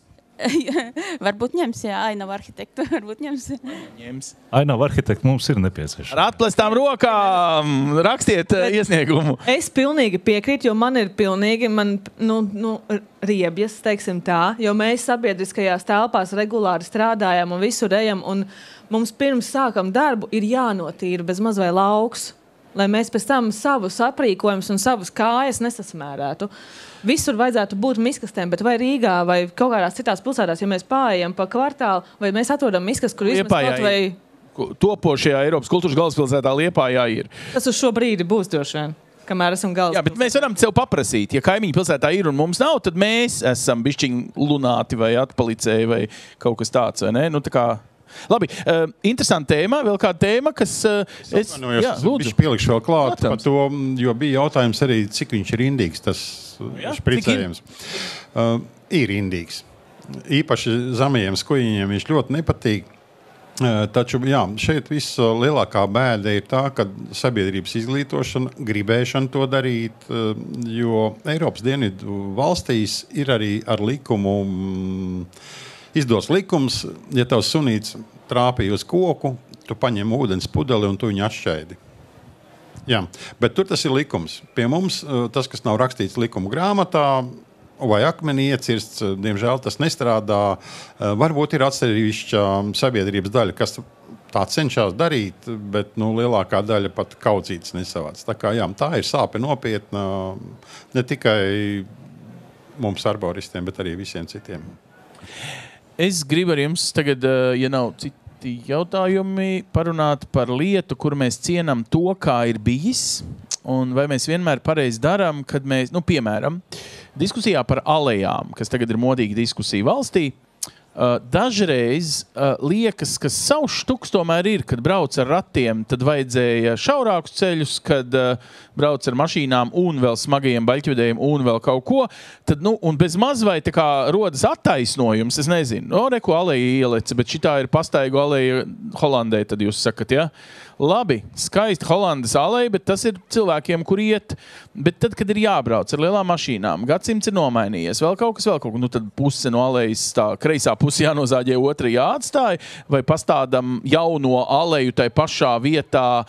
Varbūt ņems, jā. Ainavu arhitektu varbūt ņems.
Ainavu arhitektu mums ir nepieciešams.
Ar atplestām rokām rakstiet iesniegumu.
Es pilnīgi piekrītu, jo man ir pilnīgi riebjas, teiksim tā, jo mēs sabiedriskajās telpās regulāri strādājam un visur ejam, un mums pirms sākam darbu ir jānotīra bez maz vai lauks, lai mēs pēc tam savus aprīkojumus un savus kājas nesasmērētu. Visur vajadzētu būt miskastēm, bet vai Rīgā, vai kaut kādās citās pilsētās, ja mēs pārējam pa kvartālu, vai mēs atrodam miskas, kur vismaz kaut vai...
Topošajā Eiropas kultūras galvaspilsētā Liepājā ir.
Tas uz šo brīdi būs droši vien, kamēr esam galvaspilsētā.
Jā, bet mēs varam sev paprasīt. Ja kaimiņu pilsētā ir un mums nav, tad mēs esam bišķiņ lunāti vai atpalicēji vai kaut kas tāds, vai ne? Nu, tā kā... Labi, interesanta tēma, vēl kāda tēma, kas...
Lūdzu. Pielikšu vēl klāt par to, jo bija jautājums arī, cik viņš ir indīgs, tas špricējums. Ir indīgs. Īpaši zamajiem skujiņiem viņš ļoti nepatīk. Taču, jā, šeit viss lielākā bēda ir tā, ka sabiedrības izglītošana, gribēšana to darīt, jo Eiropas dienvidu valstīs ir arī ar likumu... Izdos likums, ja tavs sunīts trāpīja uz koku, tu paņem ūdens pudeli un tu viņu atšķaidi. Jā, bet tur tas ir likums. Pie mums tas, kas nav rakstīts likuma grāmatā vai akmenī iecirsts, diemžēl tas nestrādā. Varbūt ir atsevišķa sabiedrības daļa, kas tā cenšas darīt, bet lielākā daļa pat kaudzītas nesavāc. Tā kā jā, tā ir sāpe nopietna ne tikai mums arboristiem, bet arī visiem citiem.
Es gribu ar jums tagad, ja nav citi jautājumi, parunāt par lietu, kur mēs cienam to, kā ir bijis, un vai mēs vienmēr pareizi darām, kad mēs, piemēram, diskusijā par alejām, kas tagad ir modīga diskusija valstī, dažreiz liekas, ka savs štuks tomēr ir, kad brauc ar ratiem, tad vajadzēja šaurākus ceļus, kad brauc ar mašīnām un vēl smagajiem baļķvedējiem un vēl kaut ko, tad, un bez maz vai tā kā rodas attaisnojums, es nezinu, reku aleja ielece, bet šitā ir pastaigu aleja Holandē, tad jūs sakat, ja? Labi, skaisti Holandas aleja, bet tas ir cilvēkiem, kur iet, bet tad, kad ir jābrauc ar lielām mašīnām, gadsimts ir nomainījies, vēl kaut kas, tad puse no alejas tā kreisā pusi jānozāģē, otra jāatstāja, vai pastādam jauno aleju tai pašā vietā,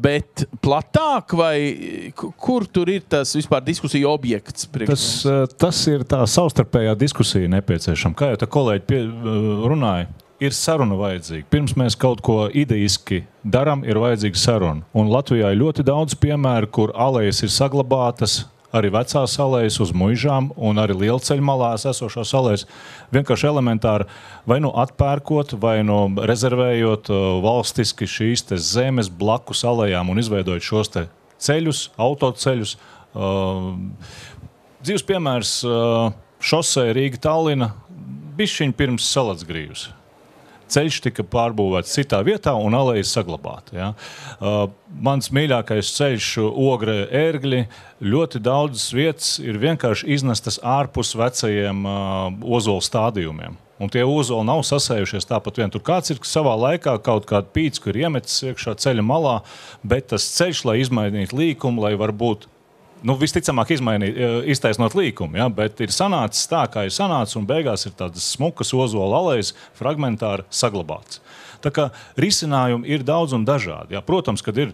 bet platāk, vai kur tur ir tas vispār diskusija objekts?
Tas ir tā savstarpējā diskusija nepieciešama. Kā jau tā kolēģi runāja, ir saruna vajadzīga. Pirms mēs kaut ko ideiski darām, ir vajadzīga saruna. Un Latvijā ir ļoti daudz piemēru, kur alejas ir saglabātas, arī vecās alejas uz muižām un arī lielceļu malās esošās alejas. Vienkārši elementāri vai atpērkot, vai rezervējot valstiski šīs te zemes blakus alejām un izveidojot šos te ceļus, autoceļus. Dzīves piemērs šosei Rīga-Tallina bišķiņ pirms Salacgrīvas. Ceļš tika pārbūvēts citā vietā un alejas saglabāta. Ja? Mans mīļākais ceļš Ogre ērgļi, ļoti daudzas vietas ir vienkārši iznestas ārpus vecajiem ozolu stādījumiem. Un tie ozoli nav sasējušies tāpat vien. Tur kāds ir savā laikā kaut kādu pīcku ir iemetis iekšā ceļa malā, bet tas ceļš, lai izmainītu līkumu, lai varbūt visticamāk iztaisnot līkumu, ja, bet ir sanācis tā, kā ir sanācis, un beigās ir tādas smukas ozola alejas fragmentāri saglabāts. Tā kā risinājumi ir daudz un dažādi. Ja. Protams, kad ir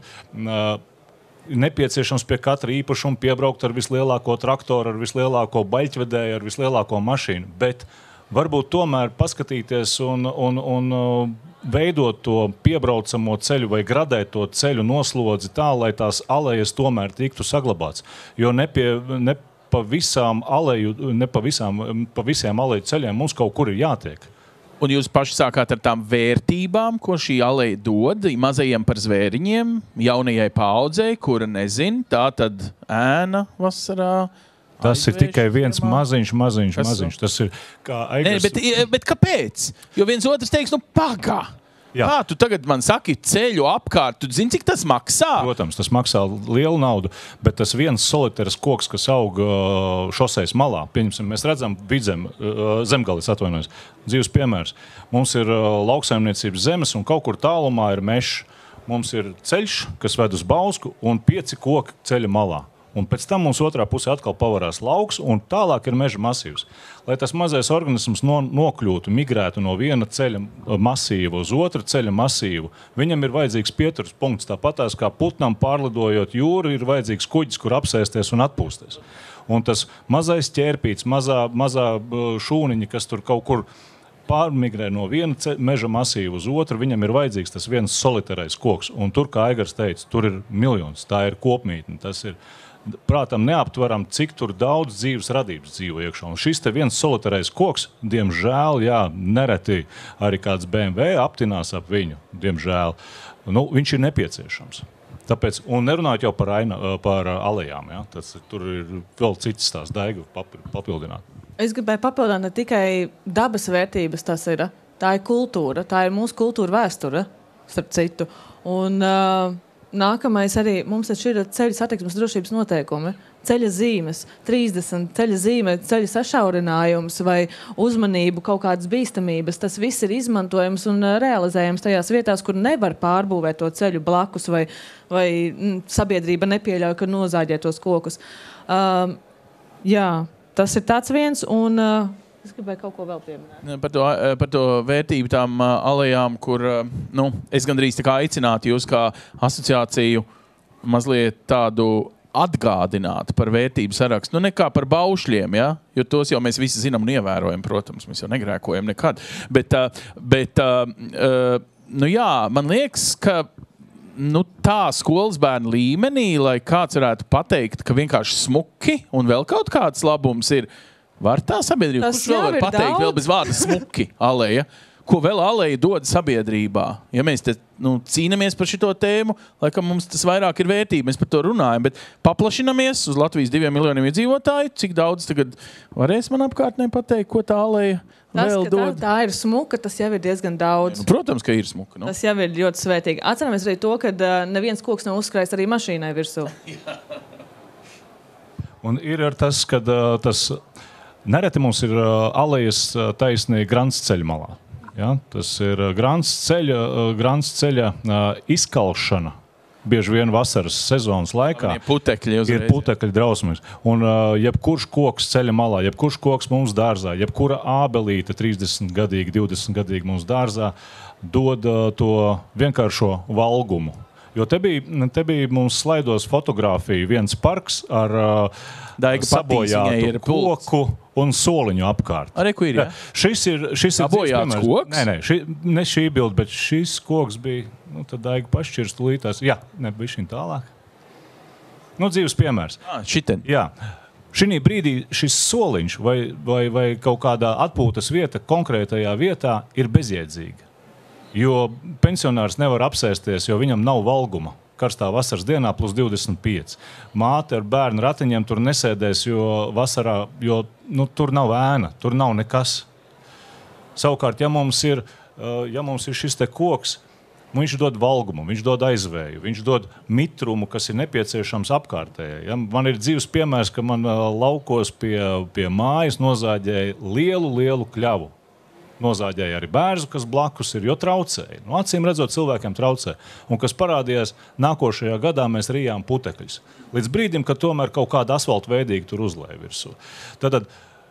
nepieciešams pie katra īpašuma piebraukt ar vislielāko traktoru, ar vislielāko baļķvedēju, ar vislielāko mašīnu, bet varbūt tomēr paskatīties un veidot to piebraucamo ceļu vai gradēt to ceļu noslodzi tā, lai tās alejas tomēr tiktu saglabāts. Jo pa visiem aleju ceļiem mums kaut kur ir jātiek.
Un jūs paši sākāt ar tām vērtībām, ko šī aleja dod mazajiem par zvēriņiem, jaunajai paaudzei, kura nezin, tā tad ēna vasarā.
Tas ir tikai viens maziņš. Tas ir kā Aigars...
Bet kāpēc? Jo viens otrs teiks, pagā. Jā. Kā tu tagad man saki ceļu apkārt? Tu zini, cik tas maksā?
Protams, tas maksā lielu naudu, bet tas viens solitēras koks, kas aug šosejas malā, pieņemsim, mēs redzam Zemgalis, atvainojos, dzīves piemērs. Mums ir lauksaimniecības zemes un kaut kur tālumā ir mežs. Mums ir ceļš, kas ved uz Bausku un 5 koki ceļa malā. Un pēc tam mums otrā pusē atkal pavarās lauks, un tālāk ir meža masīvs. Lai tas mazais organisms nokļūtu, migrētu no viena ceļa masīva uz otru ceļa masīvu, viņam ir vajadzīgs pieturas punkts. Tāpatās kā putnam pārlidojot jūru, ir vajadzīgs kuģis, kur apsēsties un atpūsties. Un tas mazais ķērpīts, mazā šūniņa, kas tur kaut kur pārmigrē no viena meža masīva uz otru, viņam ir vajadzīgs tas viens solitērais koks. Un tur, kā Aigars teica, tur ir miljons, tā ir kopmītne, tas ir... Prātam neaptveram, cik tur daudz dzīves radības dzīvo iekšā. Un šis te viens solitērais koks, diemžēl, nereti arī kāds BMW aptinās ap viņu, diemžēl. Viņš ir nepieciešams. Tāpēc, un nerunājot jau par alejām, tur ir vēl cits tās Daiga papildināt.
Es gribēju papildināt ne tikai dabas vērtības, tas ir. Tā ir kultūra, tā ir mūsu kultūra vēsture, starp citu. Un... Nākamais arī mums ir ceļa satiksmes drošības noteikumi, ceļa zīmes, 30 ceļa zīme, ceļa sašaurinājums vai uzmanību kaut kādas bīstamības. Tas viss ir izmantojams un realizējams tajās vietās, kur nevar pārbūvēt to ceļu blakus vai sabiedrība nepieļauj, ka nozāģē tos kokus. Tas ir tāds viens un... Es gribēju kaut ko vēl pieminēt.
Par to vērtību tām alejām, kur es gandrīz tā kā aicinātu jūs kā asociāciju mazliet tādu atgādināt par vērtību sarakstu. Ne kā par baušļiem, ja? Jo tos jau mēs visi zinām un ievērojam, protams, mēs jau negrēkojam nekad. Bet man liekas, ka tā skolas bērnu līmenī, lai kāds varētu pateikt, ka vienkārši smuki un vēl kaut kāds labums ir, var tā sabiedrība? Kurš vēl var pateikt daudz? Vēl bez vārda smuki aleja? Ko vēl aleja dod sabiedrībā? Ja mēs te cīnamies par šito tēmu, laikam mums tas vairāk ir vērtība, mēs par to runājam, bet paplašinamies uz Latvijas 2 miljoniem iedzīvotāju, cik daudz tagad varēs man apkārtnē pateikt, ko tā aleja vēl dod?
Tā ir smuka, tas jau ir diezgan daudz.
Protams, ka ir smuka.
Tas jau ir ļoti svētīgi. Atceramies arī to, ka neviens koks nav uzskrējis arī mašīnai virsū. Un
ir tas, kad tas... Nereti mums ir alejas taisnī Grants ceļa malā. Ja? Tas ir Grants ceļa izkalšana. Bieži vien vasaras sezonas laikā ir putekļi drausmīgs. Un jebkurš koks ceļa malā, jebkurš koks mums dārzā, jebkura ābelīte 30-gadīga, 20-gadīga mums dārzā dod to vienkāršo valgumu. Jo te bija mums slaidos fotogrāfija, viens parks ar sabojātu koku un soliņu apkārt.
Arī ko ir, ja?
Šis ir
sabojāts koks?
Ne šī bilde, bet šis koks bija, tad Daiga pašķirs tulītās. Jā, bija šī tālāk. Dzīves piemērs.
Šiten.
Jā. Šī brīdī šis soliņš vai kaut kādā atpūtas vieta konkrētajā vietā ir bezjēdzīga. Jo pensionārs nevar apsēsties, jo viņam nav valguma. Karstā vasaras dienā plus 25. Māte ar bērnu ratiņiem tur nesēdēs, jo vasarā, tur nav ēna, tur nav nekas. Savukārt, ja mums ir šis te koks, viņš dod valgumu, viņš dod aizvēju, viņš dod mitrumu, kas ir nepieciešams apkārtējai. Ja? Man ir dzīves piemērs, ka man laukos pie mājas nozāģēja lielu kļavu. Nozāģēja arī bērzu, kas blakus ir, jo traucēja. Nu, acīm redzot, cilvēkiem traucē. Un kas parādījās, nākošajā gadā mēs rijām putekļus. Līdz brīdim, kad tomēr kaut kāda asfalta veidīgi tur uzlēja virsū. Tad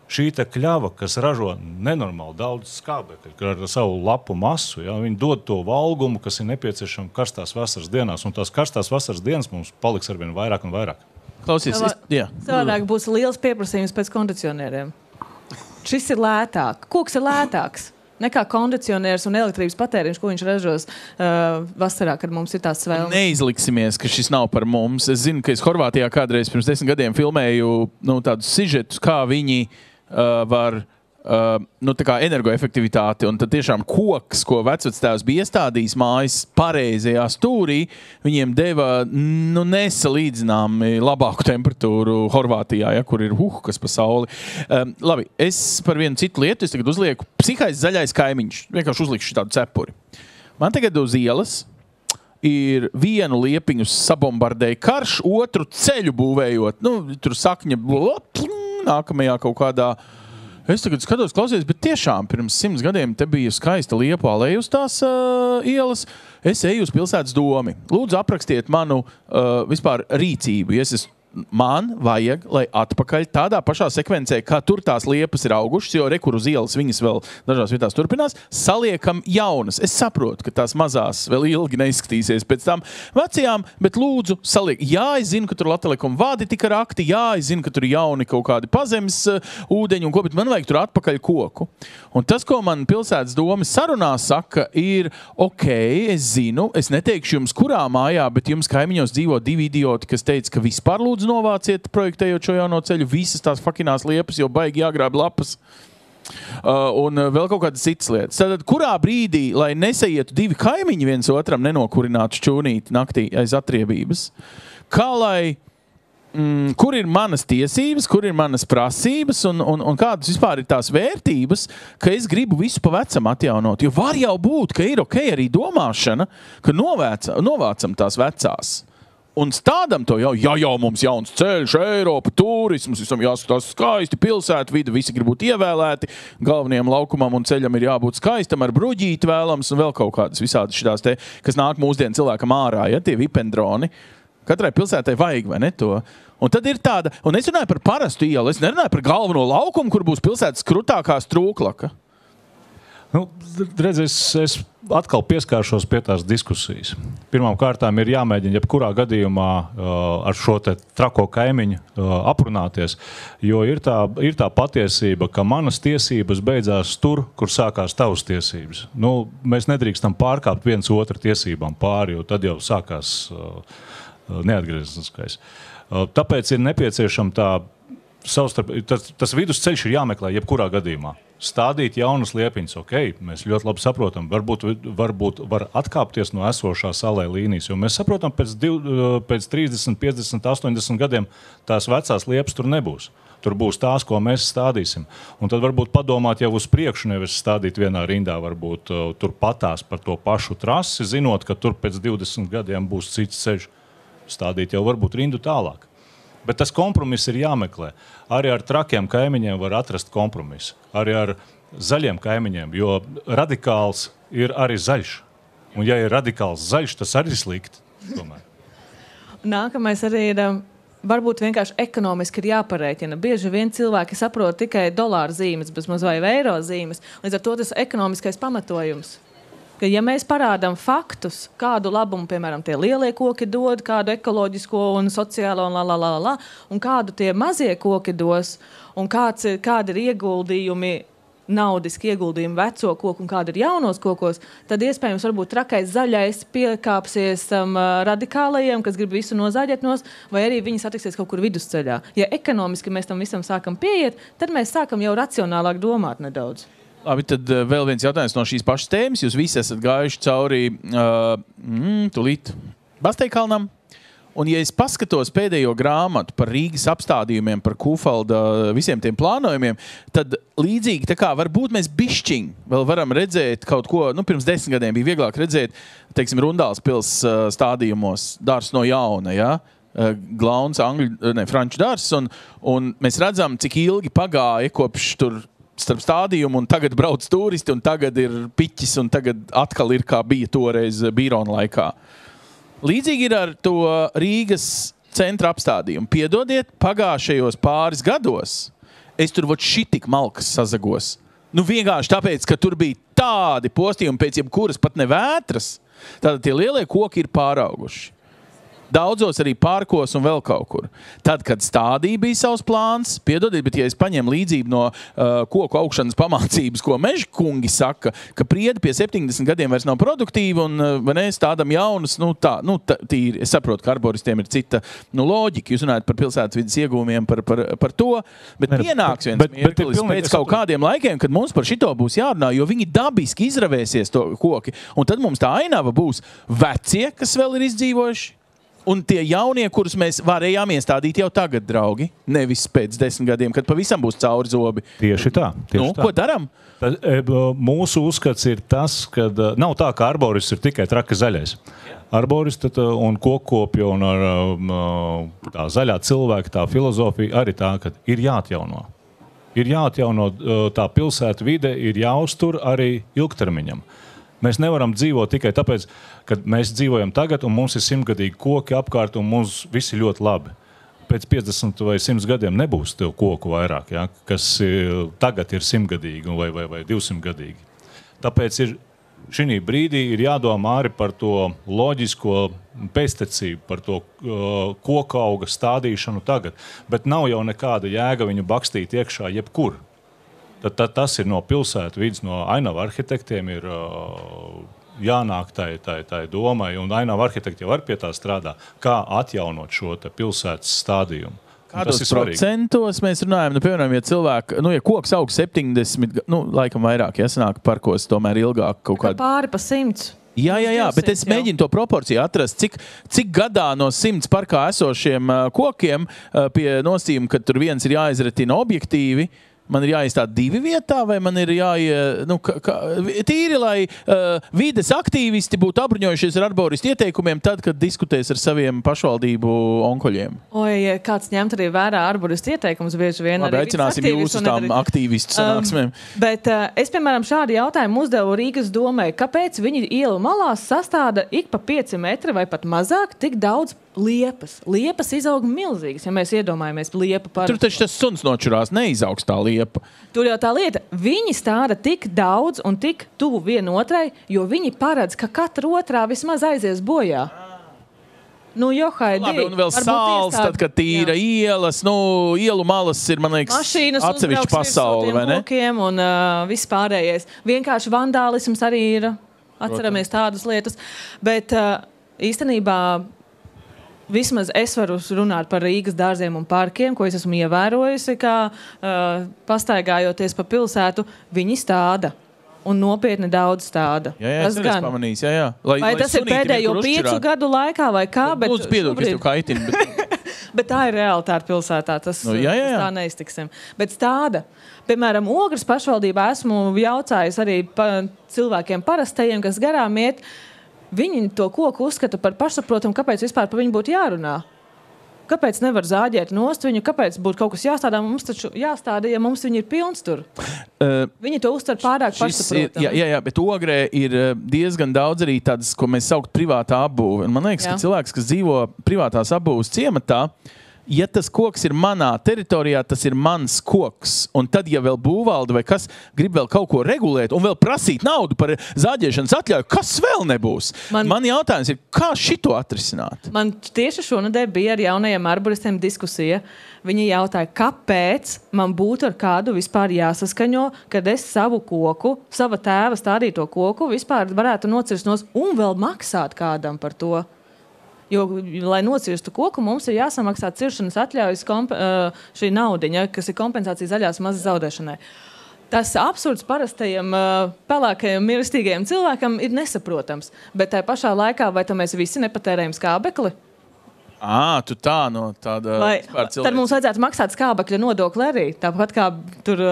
šī te kļava, kas ražo nenormāli daudz skābekļu ar savu lapu masu, ja, viņi dod to valgumu, kas ir nepieciešama karstās vasaras dienās. Un tās karstās vasaras dienas mums paliks arvien vairāk un vairāk.
Klausies,
Savādāk būs liels pieprasījums pēc kondicionieriem. Šis ir lētāk. Koks ir lētāks nekā kondicionieris un elektrības patēriņš, ko viņš ražos vasarā, kad mums ir tās svēlmes.
Neizliksimies, ka šis nav par mums. Es zinu, ka es Horvātijā kādreiz pirms 10 gadiem filmēju tādus sižetus, kā viņi var tā kā energoefektivitāti, un tad tiešām koks, ko vecvectēvs bija iestādījis mājas pareizajā stūrī, viņiem deva nesalīdzināmi labāku temperatūru Horvātijā, ja, kur ir kas pa sauli. Labi, es par vienu citu lietu, es tagad uzlieku psihais zaļais kaimiņš. Vienkārši uzlikšu tādu cepuri. Man tagad uz ielas ir vienu liepiņu sabombardēja karš, otru ceļu būvējot. Tur sakņa nākamajā kaut kādā. Es tagad skatos, klausies, bet tiešām pirms 100 gadiem te bija skaista liepu aleja uz tās ielas. Es eju uz pilsētas domi. Lūdzu, aprakstiet manu vispār rīcību. Man vajag, lai atpakaļ tādā pašā sekvencē, kā tur tās liepas ir augušas, jo rekur uz ielas viņas vēl dažās vietās turpinās, saliekam jaunas. Es saprotu, ka tās mazās vēl ilgi neizskatīsies pēc tām vecajām, bet lūdzu saliek. Jā, es zinu, ka tur Latelekom vādi tika rakti, jā, es zinu, ka tur ir jauni kaut kādi pazemes ūdeņi un ko, bet man vajag tur atpakaļ koku. Un tas, ko man pilsētas doma sarunā saka, ir ok, es zinu, es neteikšu jums, kurā mājā, bet jums kaimiņos dzīvo 2 idioti, kas teica, ka vispār lūdzu novāciet, projektējot šo jauno ceļu, visas tās fakinās liepas, jo baigi jāgrāb lapas. Un vēl kaut kādas citas lietas. Tātad, kurā brīdī, lai nesaietu 2 kaimiņi viens otram, nenokurnātu šķūnīti naktī aiz atriebības, kā lai kur ir manas tiesības, kur ir manas prasības un kādas vispār ir tās vērtības, ka es gribu visu pa vecam atjaunot. Jo var jau būt, ka ir ok arī domāšana, ka novācam tās vecās. Un stādam to jau mums jauns ceļš, Eiropa, turisms, visam jāskatās skaisti, pilsētu vide, visi grib būt ievēlēti, galvenajam laukumam un ceļam ir jābūt skaistam, ar bruģīti vēlams un vēl kaut kādas visādas šitās te, kas nāk mūsdienu cilvēkam ārā, ja, tie vipendroni. Katrai pilsētai vajag, vai ne to? Un tad ir tāda, un es runāju par parastu ielu, es nerunāju par galveno laukumu, kur būs pilsētas krutākā strūklaka.
Redz, es atkal pieskāršos pie tās diskusijas. Pirmām kārtām ir jāmēģina jebkurā gadījumā ar šo te trako kaimiņu aprunāties, jo ir tā patiesība, ka manas tiesības beidzās tur, kur sākās tavas tiesības. Mēs nedrīkstam pārkāpt viens otru tiesībām pāri, jo tad jau sākās neatgriezniskais. Tāpēc ir nepieciešama tas vidusceļš ir jāmeklē jebkurā gadījumā. Stādīt jaunas liepiņas, ok, mēs ļoti labi saprotam, varbūt var atkāpties no esošā salē līnijas, jo mēs saprotam, pēc 30, 50, 80 gadiem tās vecās liepas tur nebūs. Tur būs tās, ko mēs stādīsim. Un tad varbūt padomāt jau uz priekšu, nevis stādīt vienā rindā, varbūt tur patās par to pašu trasi, zinot, ka tur pēc 20 gadiem būs cits ceļš. Stādīt jau varbūt rindu tālāk. Bet tas kompromiss ir jāmeklē. Arī ar trakiem kaimiņiem var atrast kompromisu. Arī ar zaļiem kaimiņiem, jo radikāls ir arī zaļš. Un ja ir radikāls zaļš, tas arī slikti. Tomēr.
Nākamais arī ir, varbūt vienkārši ekonomiski ir jāparēķina. Bieži vien cilvēki saprot tikai dolāru zīmes, bez maz vai eiro zīmes. Līdz ar to tas ekonomiskais pamatojums. Ka, ja mēs parādām faktus, kādu labumu, piemēram, tie lielie koki dod, kādu ekoloģisko un sociālo un kādu tie mazie koki dos, un kādi ir ieguldījumi, naudiski ieguldījumi veco koku un kādi ir jaunos kokos, tad iespējams varbūt trakais zaļais piekāpsies radikālajiem, kas grib visu nozāģēt nos, vai arī viņi satiksies kaut kur vidusceļā. Ja ekonomiski mēs tam visam sākam pieiet, tad mēs sākam jau racionālāk domāt nedaudz.
Labi, tad vēl viens jautājums no šīs pašas tēmas. Jūs visi esat gājuši cauri tulīt Basteikalnam. Un, ja es paskatos pēdējo grāmatu par Rīgas apstādījumiem, par Kūfalda visiem tiem plānojumiem, tad līdzīgi tā kā varbūt mēs bišķiņ vēl varam redzēt kaut ko, pirms 10 gadiem bija vieglāk redzēt, teiksim, Rundāls pils stādījumos, dārs no jauna, ja? Glauns, franču dārs, un mēs redzam, cik ilgi pagāja kopš tur starp stādījumu, un tagad brauc turisti, un tagad ir piķis, un tagad atkal ir kā bija toreiz Bīrona laikā. Līdzīgi ir ar to Rīgas centra apstādījumu. Piedodiet, pagājušajos pāris gados es tur šitik malkas sazagos. Vienkārši tāpēc, ka tur bija tādi postījumi pēc jebkuras pat ne vētras. Tātad tie lielie koki ir pārauguši. Daudzos arī parkos un vēl kaut kur. Tad, kad stādīja bija savs plāns, piedodiet, bet ja es paņemu līdzību no koku augšanas pamācības, ko meža kungi saka, ka priedi pie 70 gadiem vairs nav produktīvi un stādam jaunus, tīri. Es saprotu, ka arboristiem ir cita loģika. Jūs runājat par pilsētas vidas iegūmiem, par to, bet pienāks viens mirklis pēc kaut kādiem laikiem, kad mums par šito būs jārunā, jo viņi dabiski izravēsies to koki, un tad mums tā ainava būs vecie, kas vēl ir izdzīvojuši. Un tie jaunie, kurus mēs varējām iestādīt jau tagad, draugi, nevis pēc 10 gadiem, kad pavisam būs cauri zobi.
Tieši tā.
Ko daram?
Mūsu uzskats ir tas, ka nav tā, ka arborists ir tikai traki zaļais. Arborists un kokkopja un tā zaļā cilvēka, tā filozofija arī tā, ka ir jāatjauno. Ir jāatjauno tā pilsēta vide, ir jāuztur arī ilgtermiņam. Mēs nevaram dzīvot tikai tāpēc, ka mēs dzīvojam tagad un mums ir 100-gadīgi koki apkārt un mums viss ir ļoti labi. Pēc 50 vai 100 gadiem nebūs tev koku vairāk, ja, kas tagad ir 100-gadīgi vai 200-gadīgi. Tāpēc šī brīdī ir jādomā arī par to loģisko pēstecību, par to koku auga stādīšanu tagad. Bet nav jau nekāda jēga viņu bakstīt iekšā jebkur. Tas ir no pilsētu vidas, no ainava arhitektiem ir jānāk tai domai, un ainava arhitekti jau var pie tā strādā, kā atjaunot šo pilsētas stādījumu.
Kādos procentos mēs runājam? Piemēram, ja cilvēki, ja koks aug 70, laikam vairāk, ja sanāk parkos tomēr ilgāk kaut kādu.
Pāri pa 100.
Jā, bet es mēģinu to proporciju atrast, cik gadā no 100 parkā esošiem kokiem pie nosacījuma, ka tur viens ir jāizretina objektīvi, man ir jāiestāda 2 vietā, vai man ir tīri, lai vides aktīvisti būtu apbruņojušies ar arboristu ieteikumiem tad, kad diskutēs ar saviem pašvaldību onkoļiem.
Kāds ņemt arī vērā arboristu ieteikumus bieži vien.
Labi, aicināsim jūs uz tām aktīvistu sanāksmēm.
Bet es, piemēram, šādu jautājumu uzdevu Rīgas domai, kāpēc viņi ielu malās sastāda ik pa 5 metri vai pat mazāk tik daudz liepas. Liepas izaug milzīgas, ja mēs iedomājamies liepa par...
Tur taču tas suns nočurās, neizaugs tā liepa.
Tur jau tā lieta, viņi stāda tik daudz un tik tuvu vienotrai, jo viņi paredz, ka katra otrā vismaz aizies bojā. Johaidī.
Labi, un vēl sāls, tad, kad tīra ielas, ielu malas ir, man liekas, atsevišķa pasaule, vai ne?
Mašīnas un viss pārējais. Vienkārši vandālisms arī ir, atceramies tādas lietas, bet īstenībā vismaz es varu runāt par Rīgas dārziem un parkiem, ko es esmu ievērojusi, kā pastaigājoties pa pilsētu, viņi stāda. Un nopietni daudz stāda.
Jā, es gan pamanījis, jā.
Vai tas ir pēdējo 5 gadu laikā vai kā?
Lūdzu, piedod, ka es tev kaitinu.
Bet tā ir realitāte pilsētā, tas tā neiztiksim. Bet stāda. Piemēram, Ogres pašvaldībā esmu jautājis arī cilvēkiem parastajiem, kas garām iet, viņi to koku uzskata par pašsaprotamu, kāpēc vispār par viņu būtu jārunā. Kāpēc nevar zāģēt nost viņu, kāpēc būtu kaut kas jāstādā? Mums taču jāstāda, ja mums viņi ir pilns tur. Viņi to uztver pārāk pašsaprotamu.
Jā, bet Ogrē ir diezgan daudz arī tādas, ko mēs saukt privātā apbūve. Man liekas, ka cilvēks, kas dzīvo privātās apbūves ciematā, ja tas koks ir manā teritorijā, tas ir mans koks. Un tad, ja vēl būvvalde vai kas grib vēl kaut ko regulēt un vēl prasīt naudu par zāģēšanas atļauju, kas vēl nebūs? Man jautājums ir, kā šito atrisināt?
Man tieši šonedēļ bija ar jaunajiem arboristiem diskusija. Viņi jautāja, kāpēc man būtu ar kādu vispār jāsaskaņo, kad es savu koku, sava tēva stādīto koku vispār varētu nocirst nos un vēl maksāt kādam par to. Jo, lai nocirstu koku, mums ir jāsamaksā ciršanas atļaujas šī naudiņa, kas ir kompensācija zaļās mazas zaudēšanai. Tas absurds parastajam pelēkajam mirstīgajam cilvēkam ir nesaprotams. Bet tajā pašā laikā, vai mēs visi nepatērējam skābekli?
Tu tā no tāda...
Tad mums vajadzētu maksāt skābekļa nodokli arī. Tāpat kā tur...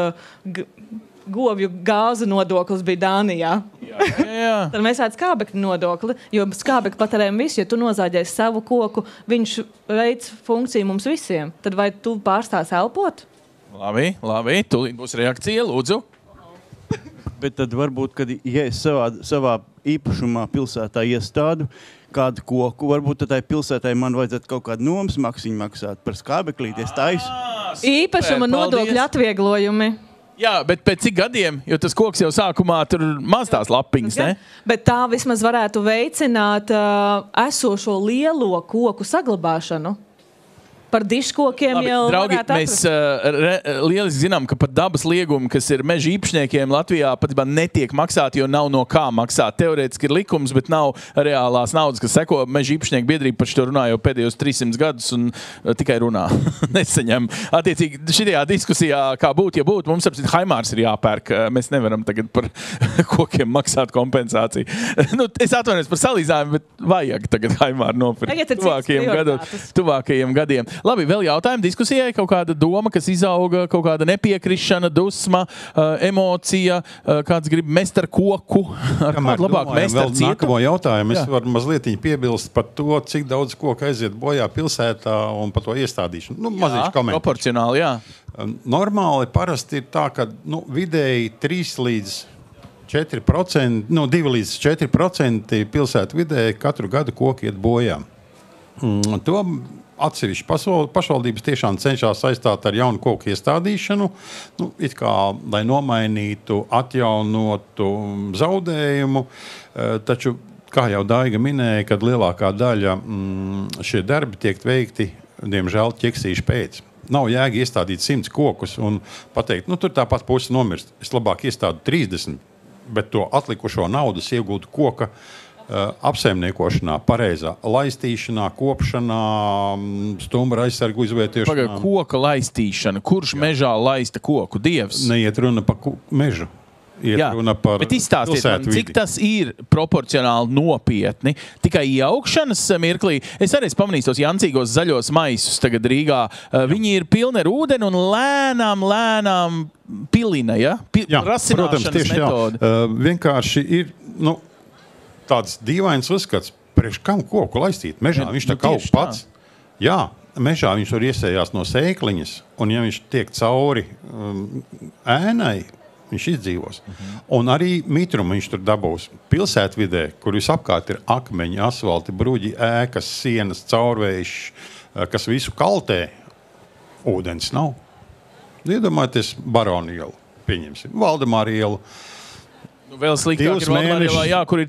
govju gāzu nodoklis bija Dānijā.
Jā.
Tad mēs vajag skābekļa nodokli, jo skābekļa patērējam visu. Ja tu nozāģēsi savu koku, viņš veic funkciju mums visiem. Tad vai tu pārstās elpot?
Labi. Tūlīt būs reakcija, lūdzu.
Bet tad varbūt, kad ja es savā īpašumā pilsētā iestādu kādu koku, varbūt tad tai pilsētai man vajadzētu kaut kādu nomas maksiņu maksāt par skābeklīti. Es taisu.
Īpašuma nodokļu atvieglojumi.
Jā, bet pēc cik gadiem, jo tas koks jau sākumā tur maz tās lapiņas, ne?
Bet tā vismaz varētu veicināt esošo lielo koku saglabāšanu. Par diškokiem jau
draugi,
varētu
mēs lieliski zinām, ka pat dabas liegumi, kas ir meža īpašniekiem Latvijā, patībā netiek maksāti, jo nav no kā maksāt. Teorētiski ir likums, bet nav reālās naudas, kas seko. Meža īpašnieku biedrība par šo runā jau pēdējos 300 gadus un tikai runā. Nesaņem. Attiecīgi, šitajā diskusijā, kā būtu, ja būtu, mums apsit Haimārs ir jāpērk. Mēs nevaram tagad par kokiem maksāt kompensāciju. Es atvainojos par salīdzinājumu, bet vajag tagad Haimāru nopirkt tuvākajiem gadiem. Labi, vēl jautājumi diskusijai, kaut kāda doma, kas izauga, kaut kāda nepiekrišana, dusma, emocija, kāds grib mest ar koku, ar kādu labāk mest ar cietu.
Nākamo jautājumu es varu mazliet piebilst par to, cik daudz koku aiziet bojā pilsētā un par to iestādīšanu. Mazīši komentāri.
Proporcionāli, jā.
Normāli parasti ir tā, ka vidēji 3 līdz 4%, 2 līdz 4% pilsētu vidēji katru gadu koki iet bojā. To atsevišķi pašvaldības tiešām cenšas aizstāt ar jaunu koku iestādīšanu, it kā, lai nomainītu, atjaunotu zaudējumu, taču, kā jau Daiga minēja, kad lielākā daļa šie darbi tiek veikti, diemžēl, ķeksīšu pēc. Nav jēga iestādīt 100 kokus un pateikt, tur tāpat pusi nomirst. Es labāk iestādu 30, bet to atlikušo naudas iegūtu koka apsaimniekošanā, pareizā laistīšanā, kopšanā, stumbra aizsargu izvietošanā.
Pagaid, koka laistīšana. Kurš mežā laista koku? Dievs?
Neiet runa par mežu. Runa par
bet izstāstiet man, cik tas ir proporcionāli nopietni. Tikai ieaugšanas mirklī. Es arī pamanīju tos jancīgos zaļos maisus tagad Rīgā. Viņi ir pilni ar ūdeni un lēnām pilina, ja? Rasināšanas metode.
Vienkārši ir, tāds dīvains uzskats, priekš kam koku laistīt? Mežā viņš tā kaut pats. Jā, mežā viņš tur iesējās no sēkliņas, un ja viņš tiek cauri ēnai, viņš izdzīvos. Un arī mitrumu viņš tur dabūs. Pilsētvidē, kur visapkārt ir akmeņi, asfalti, bruģi, ēkas, sienas, caurvējš, kas visu kaltē, ūdens nav. Iedomājieties Baronu ielu, pieņemsim, Valdemāra ielu.
Vēl sliktāk ir Valdemāra, kur ir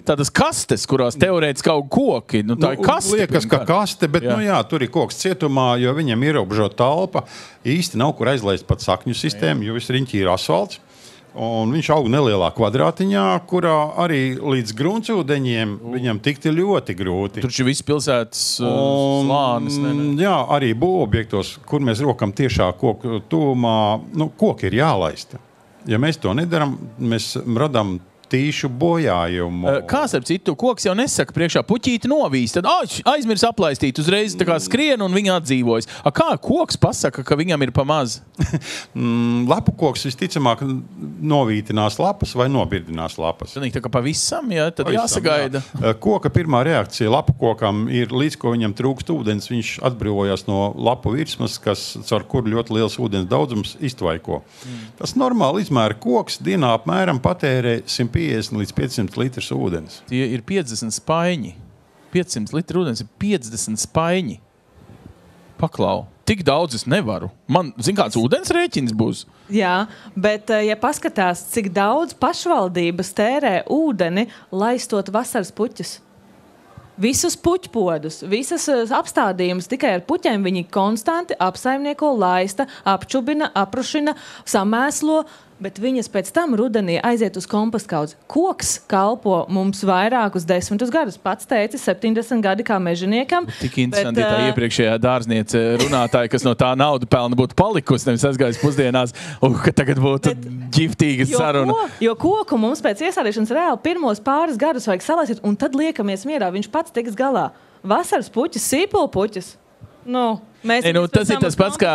tādas kastes, kurās teorētiski kaut koki. Tā ir kaste.
Liekas, ka kaste, bet tur ir koks cietumā, jo viņam ierobežota telpa. Īsti nav kur aizlaist pat sakņu sistēmu, jo viss riņķī ir asfalts. Un viņš aug nelielā kvadrātiņā, kurā arī līdz gruntsūdeņiem viņam tikti ļoti grūti.
Tur ir viss pilsētas slānis.
Jā, arī būvobjektos, kur mēs rokam tiešā koku tuvumā, koki ir jālaista. Ja mēs to nedaram, mēs radām tīšu bojājumu.
Kāds ar citu koks jau nesaka priekšā puķīti novīs, tad aizmirs aplaistīt, uzreiz tā kā skrien un viņa atdzīvojas. Kā koks pasaka, ka viņam ir pamaz?
Lapu koks visticamāk novītinās lapas vai nobirdinās lapas.
Tā kā pavisam, ja, tad jāsagaida.
Jā. Koka pirmā reakcija lapu kokam ir līdz, ko viņam trūkst ūdens, viņš atbrīvojās no lapu virsmas, kas caur kuru ļoti liels ūdens daudzums iztvaiko. Tas normāli izmēra koks dienā apmēram patērē 150 līdz 500 litrus ūdens.
Tie ir 50 spaiņi. 500 litru ūdens ir 50 spaiņi. Paklau. Tik daudz es nevaru. Man, kāds ūdens rēķins būs?
Jā, bet ja paskatās, cik daudz pašvaldības tērē ūdeni, laistot vasaras puķus. Visus puķpodus, visas apstādījumus tikai ar puķiem viņi konstanti apsaimnieko, laista, apčubina, aprušina, samēslo, bet viņas pēc tam rudenī aiziet uz kompostkaudzi. Koks kalpo mums vairākus 10 gadus. Pats teica 70 gadi kā mežiniekam.
Tik interesanti, tā iepriekšējā dārzniece runātāja, kas no tā naudu pelna būtu palikusi, nevis aizgājis pusdienās, ka tagad būtu ģiftīga saruna.
Jo koku mums pēc iesādīšanas reāli pirmos pāris gadus vajag salaisīt, un tad liekamies mierā. Viņš pats tiks galā. Vasaras puķis, sīpolu puķis.
Tas ir tas pats, kā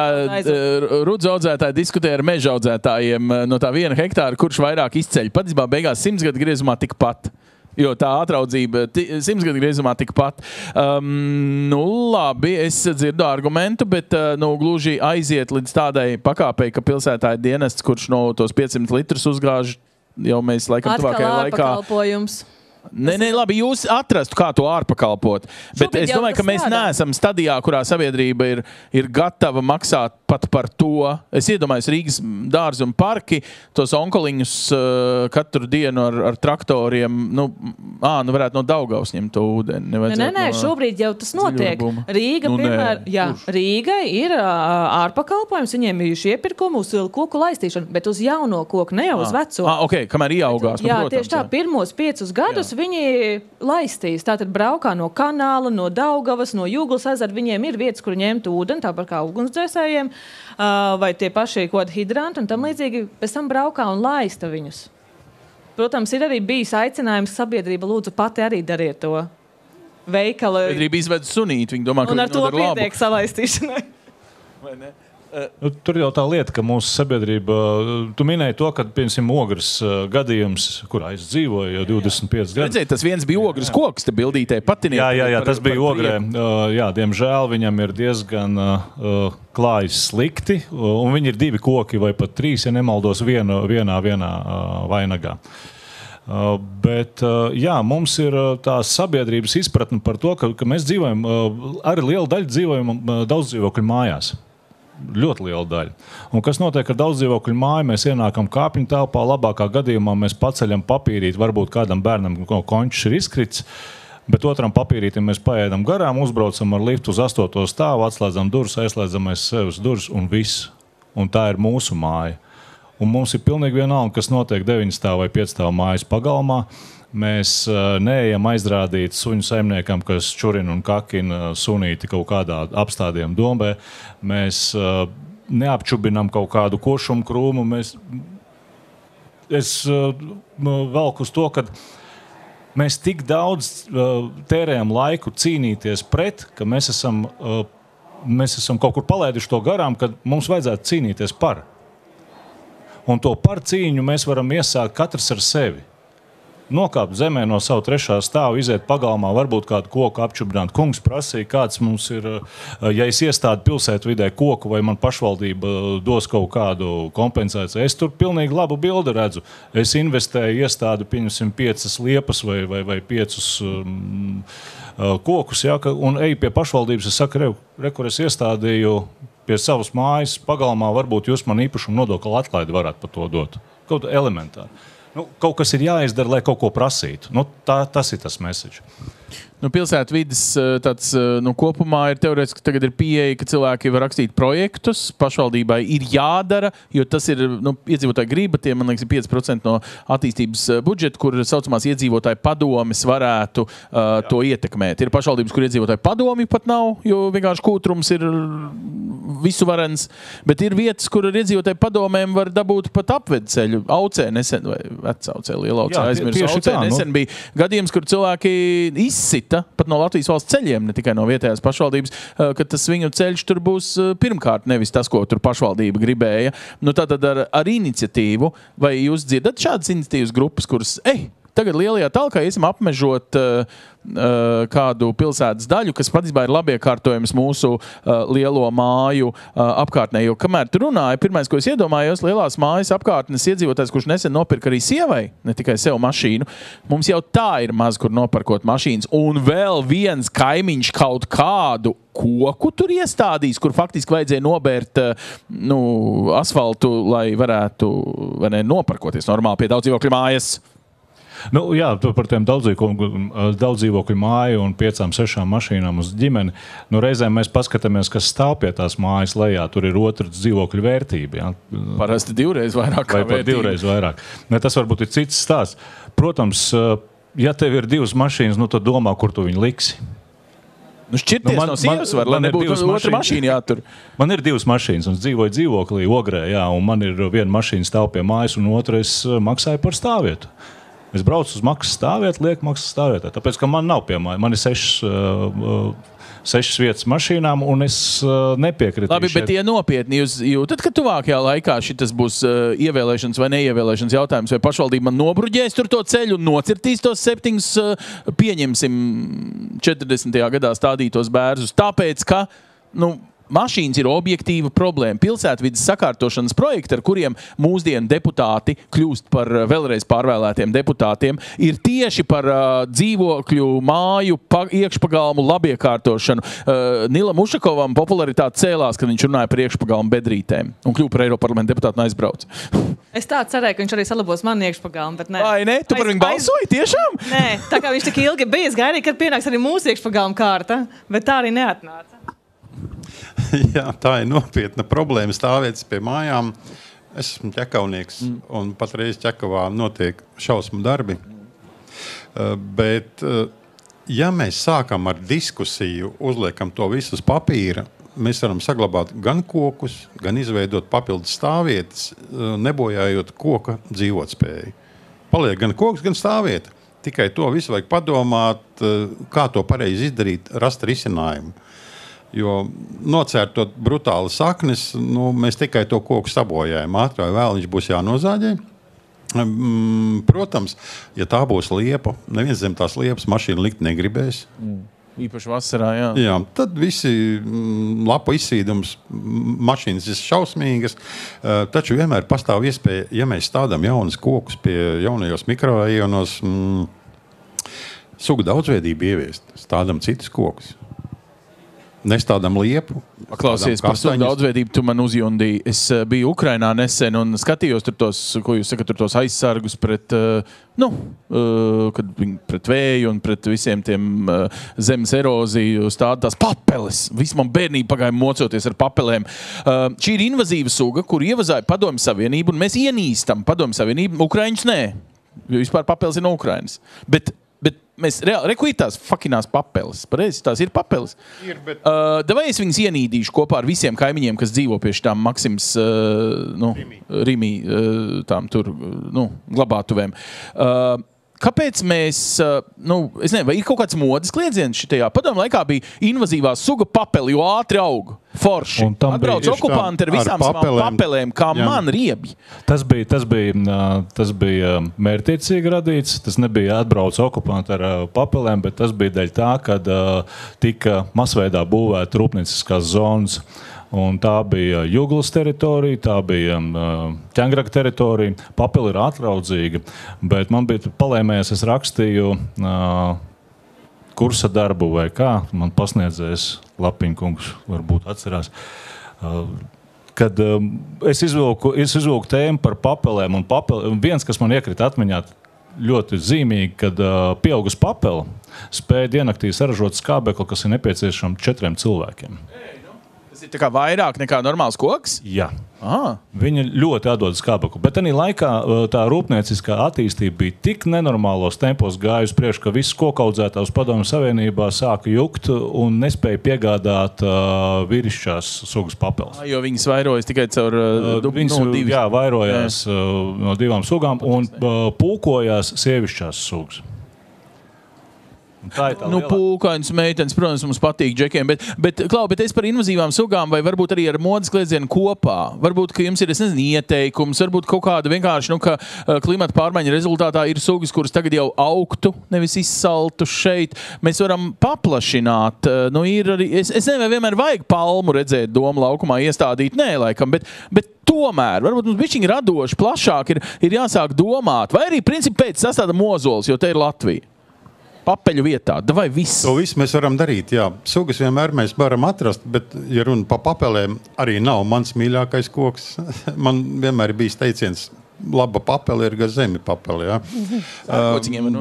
rudzu audzētāji diskutēja ar meža audzētājiem no tā 1 hektāra, kurš vairāk izceļ. Patiesībā beigās 100 gadu griezumā tikpat. Jo tā atraudzība 100 gadu griezumā tikpat. Nu, labi, es dzirdu argumentu, bet gluži aiziet līdz tādai pakāpei, ka pilsētā ir dienests, kurš no tos 500 litrus uzgāž, jau mēs laikam tuvākajā laikā.
Atkal ārpakalpojums.
Nē, labi, jūs atrastu, kā to ārpakalpot. Bet es domāju, ka mēs neesam stadijā, kurā sabiedrība ir gatava maksāt pat par to. Es iedomājos Rīgas dārzi un parki, tos onkoliņus katru dienu ar traktoriem. Varētu no Daugavas ņemt to ūdeni.
Nē, šobrīd jau tas notiek. Rīga, Rīgai ir ārpakalpojums, viņiem bijuši iepirkumi uz koku laistīšanu, bet uz jauno koku, ne jau uz veco.
Okay, kamēr ieaugās.
Jā, protams, tieši tā, pirmos 5 gadus viņi laistīs. Tātad braukā no kanāla, no Daugavas, no Jūglas ezera. Viņiem ir vietas, kur ņemt ūdeni, tāpat kā ugunsdzēsējiem, vai tie paši hidranti un tam līdzīgi. Pēc tam braukā un laista viņus. Protams, ir arī bijis aicinājums sabiedrība lūdzu pati arī dariet to. Veikala.
Sabiedrība izved sunīt, viņi domā, ka
un ar to pietiek salaistīšanai.
Vai ne?
Tur jau tā lieta, ka mūsu sabiedrība, tu minēji to, ka, piemēram, Ogres gadījums, kurā es dzīvoju jau 25 gadus.
Redzēji, tas viens bija Ogres koks, te bildītē patinieki.
Jā, tas bija Ogrē. Diemžēl viņam ir diezgan klājas slikti, un viņi ir 2 koki vai pat 3, ja nemaldos, vienā vainagā. Bet mums ir tā sabiedrības izpratne par to, ka mēs dzīvojam, arī liela daļa dzīvojam daudz dzīvokļu mājās. Ļoti liela daļa. Un kas notiek ar daudz dzīvokļu māju? Mēs ienākam kāpņu telpā, labākā gadījumā mēs paceļam papīrīt, varbūt kādam bērnam končs ir izkrits, bet otram papīrītim mēs paēdam garām, uzbraucam ar liftu uz 8. stāvu, atslēdzam durvis, aizslēdzam sevis durvis un viss. Un tā ir mūsu māja. Un mums ir pilnīgi vienalga, kas notiek 9 stāvu vai 5 stāvu mājas pagalmā. Mēs neejam aizrādīt suņu saimniekam, kas čurina un kakina sunīti kaut kādā apstādījuma dombē. Mēs neapčubinam kaut kādu košumu krūmu. Es velku uz to, ka mēs tik daudz tērējam laiku cīnīties pret, ka mēs esam kaut kur palaiduši to garām, kad mums vajadzētu cīnīties par. Un to par cīņu mēs varam iesākt katrs ar sevi. Nokāpt zemē no savu 3. stāvu, iziet pagalmā, varbūt kādu koku apčubināt. Kungs prasīja, kāds mums ir, ja es iestādu pilsētvidē koku vai man pašvaldība dos kaut kādu kompensāciju. Es tur pilnīgi labu bildi redzu. Es investēju, iestādu, pieņemsim, 5 liepas vai 5 kokus, un eju pie pašvaldības. Es saku, kur es iestādīju pie savas mājas pagalmā, varbūt jūs man īpašumu nodokli atlaidi varētu par to dot. Kaut elementāri. Kaut kas ir jāizdara, lai kaut ko prasītu. Tas ir tas message.
Pilsētvides kopumā ir teorētiski tagad ir pieeja, ka cilvēki var rakstīt projektus, pašvaldībai ir jādara, jo tas ir iedzīvotāju griba, tie, man liekas, ir 5% no attīstības budžeta, kur saucamās iedzīvotāju padomes varētu to ietekmēt. Ir pašvaldības, kur iedzīvotāju padomi pat nav, jo vienkārši kūtrums ir visu varens, bet ir vietas, kur ar iedzīvotāju padomēm var dabūt pat apvedceļu. Aucē nesen, vai vecaucē, lielaucē, aizmirsu. Aucē nesen bija gadījums, kur cilvēki izsita pat no Latvijas valsts ceļiem, ne tikai no vietējās pašvaldības, ka tas viņu ceļš tur būs pirmkārt nevis tas, ko tur pašvaldība gribēja. Tātad ar iniciatīvu, vai jūs dzirdat šādas iniciatīvas grupas, kuras, tagad lielajā talkā iesim apmežot kādu pilsētas daļu, kas patiesībā ir labiekārtojums mūsu lielo māju apkārtnē. Jo kamēr tu runāji, pirmais, ko es iedomājos, lielās mājas apkārtnes iedzīvotājs, kurš nesen nopirka arī sievai, ne tikai sev mašīnu, mums jau tā ir maz, kur noparkot mašīnas. Un vēl viens kaimiņš kaut kādu koku tur iestādīs, kur faktiski vajadzēja nobērt asfaltu, lai varētu noparkoties normāli pie daudz dzīvokļu mājas.
Par tiem daudz dzīvokļu māju un 5-6 mašīnām uz ģimeni. Reizēm mēs paskatāmies, kas stāv pie tās mājas lejā. Tur ir otra dzīvokļu vērtība. Ja?
Parasti 2 reizes vairāk kā vērtība.
2 reizes vairāk. Tas varbūt ir cits stāsts. Protams, ja tev ir 2 mašīnas, tad domā, kur tu viņu liksi.
Šķirties no sievas var, lai nebūtu otra mašīna jātur.
Man ir 2 mašīnas, un es dzīvoju dzīvoklī Ogrē, un man ir viena mašīna stāv pie mājas, un otra es maksāju par stāvvietu. Es braucu uz maksas stāvvietu, lieku maksas stāvvietā, tāpēc, ka man nav pie mājas. Man ir 6 6 vietas mašīnām, un es nepiekrītu.
Labi, bet ja nopietni jūs jūtat, ka tuvākajā laikā šitas būs ievēlēšanas vai neievēlēšanas jautājums, vai pašvaldība man nobruģēs tur to ceļu un nocirtīs tos 7, pieņemsim, 40. gadā stādītos bērzus, tāpēc, ka, mašīnas ir objektīva problēma. Pilsētvides sakārtošanas projekti, ar kuriem mūsdienu deputāti kļūst par vēlreiz pārvēlētiem deputātiem, ir tieši par dzīvokļu, māju, iekšpagalmu labiekārtošanu. Nilam Ušakovam popularitāte cēlās, kad viņš runāja par iekšpagalmu bedrītēm un kļuva par Eiroparlamentu deputātu un aizbrauca.
Es tā cerēju, ka viņš arī salabos manu iekšpagalmu, bet nē.
Vai ne? Tu par viņu balsoji tiešām?
Nē, tā kā viņš tik ilgi bija, es gaidīju, kad pienāks arī mūsu iekšpagalmu kārta, bet tā arī neatnāca.
Jā, tā ir nopietna problēma stāvētas pie mājām. Es esmu ķekaunieks, un patreiz Ķekavā notiek šausmu darbi. Bet, ja mēs sākam ar diskusiju, uzliekam to visu uz papīra, mēs varam saglabāt gan kokus, gan izveidot papildus stāvvietas, nebojājot koka dzīvotspēju. Paliek gan koks, gan stāvvieta. Tikai to visu vajag padomāt, kā to pareizi izdarīt, rast risinājumu. Jo nocērtot brutāli saknes, mēs tikai to koku sabojājam. Ātrāk vai vēl viņš būs jānozāģē. Protams, ja tā būs liepa, neviens zem tās liepas mašīnu likt negribēs.
Īpaši vasarā, jā.
Jā, tad visi lapu izsīdums, mašīnas ir šausmīgas, taču vienmēr pastāv iespēja, ja mēs stādām jaunas kokus pie jaunajos mikrorajonos, sugu daudzveidību ieviest, stādām citus kokus. Nestādām liepu.
Paklausies par sugu daudzveidību, tu man uzjundīji. Es biju Ukrainā nesen un skatījos tur tos, ko jūs sakat, tur tos aizsargus pret, kad viņi pret vēju un pret visiem tiem zemes eroziju stāda tās papeles. Viss man bērnība pagāja mocoties ar papelēm. Šī ir invazīva suga, kur ievazāja Padomju Savienību, un mēs ienīstam Padomju Savienību, Ukraiņus nē. Jo vispār papeles ir no Ukrainas. Bet mēs reāli tās fakinās papeles. Pareizi, tās ir papeles. Vai es viņas ienīdīšu kopā ar visiem kaimiņiem, kas dzīvo pie šitām Maksims Rimī tām tur, glabātuvēm. Kāpēc mēs, es nezinu, vai ir kaut kāds modes kliedziens šitajā? Padomu laikā bija invazīvā suga papeli, jo ātri aug. Forši. Atbrauc okupanti ar visām papelēm, kā man riebi.
Tas bija mērķtiecīgi radīts. Tas nebija atbrauc okupanti ar papelēm, bet tas bija dēļ tā, kad tika masveidā būvēta rūpnieciskās zonas. Un tā bija Juglas teritorija, tā bija Ķengraka teritorija. Papeli ir atraudzīga, bet man bija palēmējies, es rakstīju kursa darbu vai kā. Man pasniedzējs Lapiņkungs varbūt atcerās. Kad es izvilku tēmu par papelēm, un viens, kas man iekrita atmiņā ļoti zīmīgi, kad pieaugus papela spēja dienaktī saražot skābekli, kas ir nepieciešams 4 cilvēkiem.
Tas ir tā kā vairāk nekā normāls koks?
Jā. Viņa ļoti atdod skābekli. Bet arī laikā tā rūpnieciskā attīstība bija tik nenormālos tempos gājusi priekš, ka viss kokaudzētājs Padomju Savienībā sāka jukt un nespēja piegādāt vīrišķās sugas papeles.
Jo viņas vairojas tikai caur
vairojās no 2 sugām un pulkojās sievišķās sugas.
Pūkains, meitenes, protams, mums patīk džekiem, bet es par invazīvām sugām vai varbūt arī ar modes kliedzienu kopā. Varbūt, ka jums ir, ieteikums, varbūt kaut kāda vienkārši, ka klimata pārmaiņa rezultātā ir sugas, kuras tagad jau augtu, nevis izsaltu šeit. Mēs varam paplašināt. Ir arī, es nezinu, vai vienmēr vajag palmu redzēt Doma laukumā iestādīt, nē, laikam, bet tomēr, varbūt mums bišķiņi radoši, plašāk ir jāsāk domāt. Vai arī, principi, pēc sastāda mozols, jo te ir Latvija. Papeļu vietā, vai viss?
To visu mēs varam darīt, jā. Sugas vienmēr mēs varam atrast, bet, ja runa pa papelēm, arī nav mans mīļākais koks. Man vienmēr ir bijis teiciens, laba papele ir gar zemi papele, jā.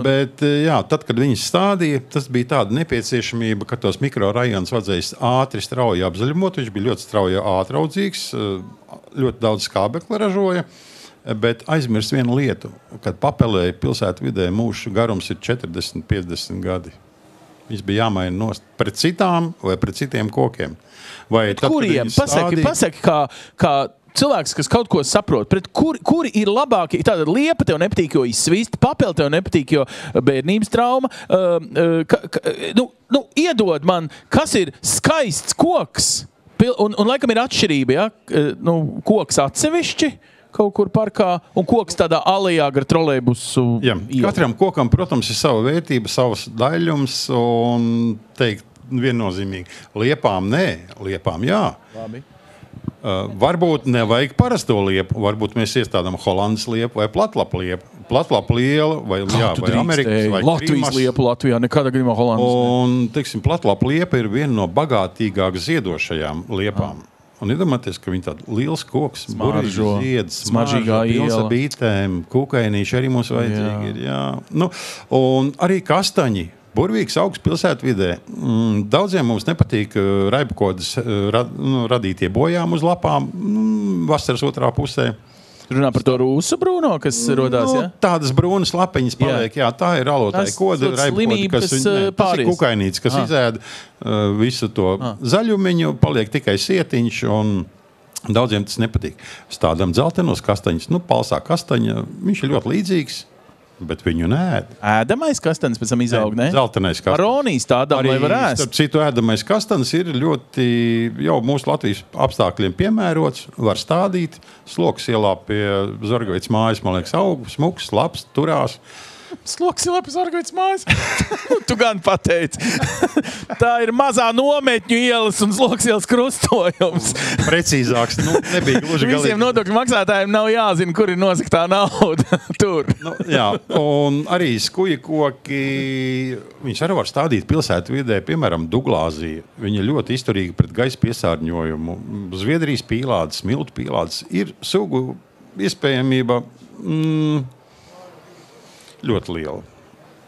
Bet, jā, tad, kad viņas stādīja, tas bija tāda nepieciešamība, ka tos mikrorajonus vajadzēja ātri strauji apzaļumot. Viņš bija ļoti strauji ātraudzīgs, ļoti daudz skābekli ražoja. Bet aizmirst vienu lietu, kad papelē pilsētu vidē mūža garums ir 40-50 gadi. Viņš bija jāmaina nost pret citām vai pret citiem kokiem. Vai tad,
kuriem? Pasaki, kā cilvēks, kas kaut ko saprot, pret kuri ir labākie, tāda liepa tev nepatīk, jo izsvīst, papeli tev nepatīk, jo bērnības trauma. Iedod man, kas ir skaists koks, un laikam ir atšķirība, ja? Koks atsevišķi, kaut kur parkā, un koks tādā alejā gar trolejbusu.
Jā, katram kokam, protams, ir sava vērtība, savas daļums, un teikt viennozīmīgi. Liepām nē, liepām jā.
Labi.
Varbūt nevajag parasto liepu, varbūt mēs iestādām Holandas liepu vai platlapu liepu. Platlapu liela vai Amerikas vai
Latvijas liepu Latvijā, nekādā gadījumā Holandas.
Un, teiksim, platlapu liepa ir viena no bagātīgāk ziedošajām liepām. Un iedomājieties, ka viņi tāda liels koks, burvīžu zieds,
smaržīgā
pilsa bītēm, kūkainīši arī mums vajadzīgi ir. Jā. Un arī kastaņi. Burvīgs augsts pilsētvidē. Daudziem mums nepatīk raibkodas radītie bojām uz lapām vasaras otrā pusē.
Runā par to rūsu brūno, kas rodās, ja?
Tādas brūnas lapiņas paliek, jā, tā ir ralotāja koda, raibkoda, tas ir kukainīts, kas izēda visu to zaļumiņu, paliek tikai sietiņš un daudziem tas nepatīk. Stādam dzeltenos kastaņus, palsā kastaņa, viņš ir ļoti līdzīgs. Bet viņu neēd.
Ēdamais kastanis pēc tam izaug, ne?
Zeltenais kastanis.
Maronijas tādām, lai var ēst.
Starp citu, ēdamais kastanis ir ļoti jau mūsu Latvijas apstākļiem piemērots. Var stādīt. Sloks ielā pie Zorgavicas mājas, man liekas, aug, smuks, labs, turās.
Sloks ielā pie Zorgavicas mājas? Tu gan pateici. Tā ir mazā nometņu ielas un Sloks ielas krustojums.
Precīzāks, nebija gluži galīgi.
Visiem nodokļu maksātājiem nav jāzina, kur ir nozaktā nauda tur.
Jā, un arī skuja koki, viņus arī var stādīt pilsētvidē, piemēram, Duglāzija. Viņa ļoti izturīga pret gaisa piesārņojumu. Zviedrijas pīlādes, smiltu pīlādes ir sugu iespējamība ļoti liela.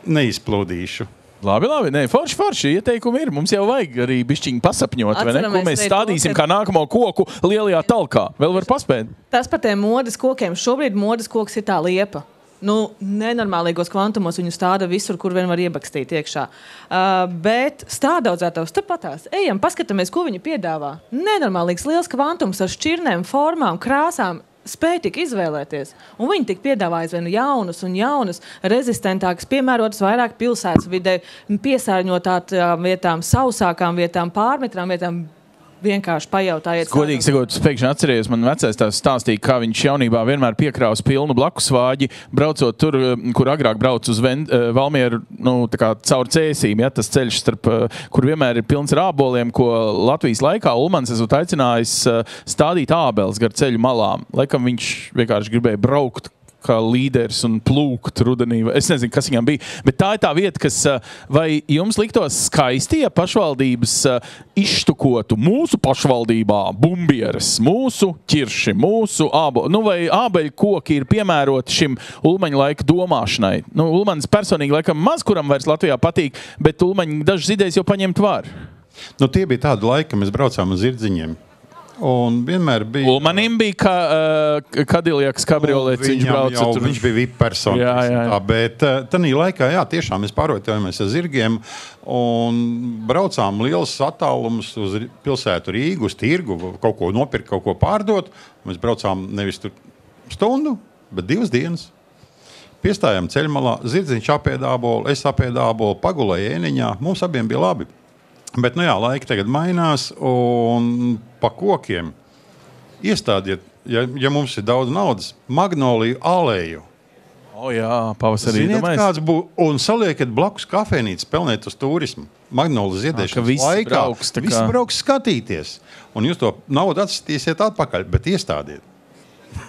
Neizplūdīšu.
Labi. Nē, forši ieteikumi ir. Mums jau vajag arī bišķiņi pasapņot, vai ne? Ko mēs stādīsim kā nākamo koku lielajā talkā. Vēl var paspēt.
Tas par tiem modes kokiem. Šobrīd modes koks ir tā liepa. Nenormālīgos kvantumos viņu stāda visur, kur vien var iebakstīt iekšā. Bet stādaudzētājs tepatās. Ejam, paskatāmies, ko viņi piedāvā. Nenormālīgs liels kvantums ar šķirnēm, formām, krāsām. Spēja tik izvēlēties. Un viņi tik piedāvā aizvien jaunus un jaunus, rezistentākas, piemērotas vairāk pilsētas vidē, piesārņotām vietām, sausākām vietām, pārmetrām vietām. Vienkārši pajautājiet.
Godīgi sakot, pēkšņi atcerējos, man vecais tās stāstīja, kā viņš jaunībā vienmēr piekrāvas pilnu blakusvāģi, braucot tur, kur agrāk brauc uz Valmieru, tā kā caur Cēsīm, ja, tas ceļš starp, kur vienmēr ir pilns ar āboliem, ko Latvijas laikā Ulmans esot aicinājis stādīt ābeles gar ceļu malām. Laikam viņš vienkārši gribēja braukt kā līderis un plūkt rudenī. Es nezinu, kas viņam bija. Bet tā ir tā vieta, kas, vai jums liktos skaisti, ja pašvaldības izštukotu mūsu pašvaldībā bumbieres, mūsu ķirši, mūsu vai ābeļu koki ir piemēroti šim Ulmaņa laika domāšanai. Ulmanis personīgi laikam maz kuram vairs Latvijā patīk, bet Ulmaņa dažas idejas jau paņemt var.
Tie bija tādi laiki, ka mēs braucām uz Zirdziņiem. Un vienmēr bija...
Ulmanim bija Kadiljaks kabriolets, viņš brauca tur.
Viņš bija VIP persona. Bet tanī laikā, tiešām mēs pārvietojamies ar zirgiem un braucām liels attālums uz pilsētu Rīgu, uz tirgu, kaut ko nopirkt, kaut ko pārdot. Mēs braucām nevis tur stundu, bet 2 dienas. Piestājām ceļmalā, zirdziņš apēda ābolu, es apēdu ābolu, pagulēju ēniņā. Mums abiem bija labi. Bet, laiki tagad mainās, un pa kokiem iestādiet, ja mums ir daudz naudas, magnoliju aleju.
Pavasarī.
Ziniet, kāds būs, un saliekat blakus kafejnītes pelnēt uz turismu. Magnoliju ziedēšanas laikā. Visi brauks skatīties. Un jūs to naudu atsatīsiet atpakaļ, bet iestādiet.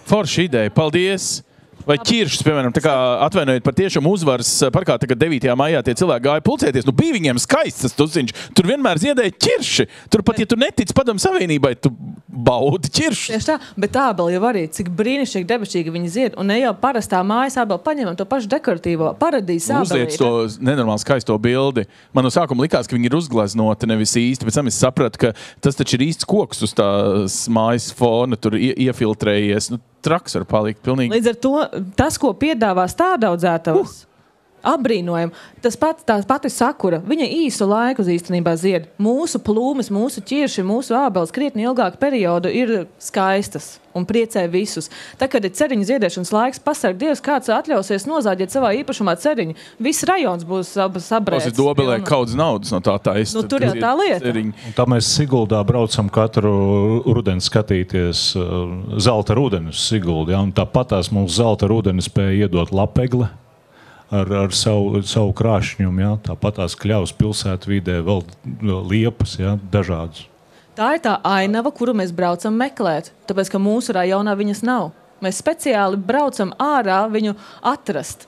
Forši ideja, paldies! Vai ķiršus, piemēram, tā kā atvainojiet par tiešām uzvaras parkā, tagad 9. maijā tie cilvēki gāja pulcēties, bija viņiem skaists tas tusiņš. Tur vienmēr ziedēja ķirši. Tur pat, ja tu netic Padomu Savienībai, tu baudi ķiršus.
Tieši tā, bet ābeli jau arī, cik brīnišķīgi debešķīgi viņi zied. Un ne jau parastā mājas ābeli paņemam to pašu dekoratīvo paradīzes ābeli.
Uzliec to nenormāli skaisto bildi. Man no sākuma likās, ka viņi ir uzgleznoti nevis īsti, pēc tam es sapratu, ka tas taču ir īsts koks uz tās mājas fona, tur iefiltrējies. Traks var palikt pilnīgi.
Līdz ar to tas, ko piedāvā stādaudzētavs, Apbrīnojam. Tā pati sakura, viņa īsu laiku īstenībā zied. Mūsu plūmes, mūsu ķirši, mūsu ābeles krietni ilgāku periodu ir skaistas un priecē visus. Tā, kad ir ceriņu ziedēšanas laiks, pasarg Dievs, kāds atļausies nozāģēt savā īpašumā ceriņu. Viss rajons būs sabrēts.
Tas ir Dobelē kaudz naudas no tā taisa.
Nu, tur jau tā lieta.
Un tā mēs Siguldā braucam katru rudeni skatīties zelta rudenis Siguldā. Ja? Un tāpatās mums zelta rudenis spēja iedot Lapegle. Ar savu krāšņumu, ja? Tāpat tās Kļavas pilsētvidē vēl liepas, ja? Dažādas.
Tā ir tā ainava, kuru mēs braucam meklēt, tāpēc, ka mūsu rajonā viņas nav. Mēs speciāli braucam ārā viņu atrast.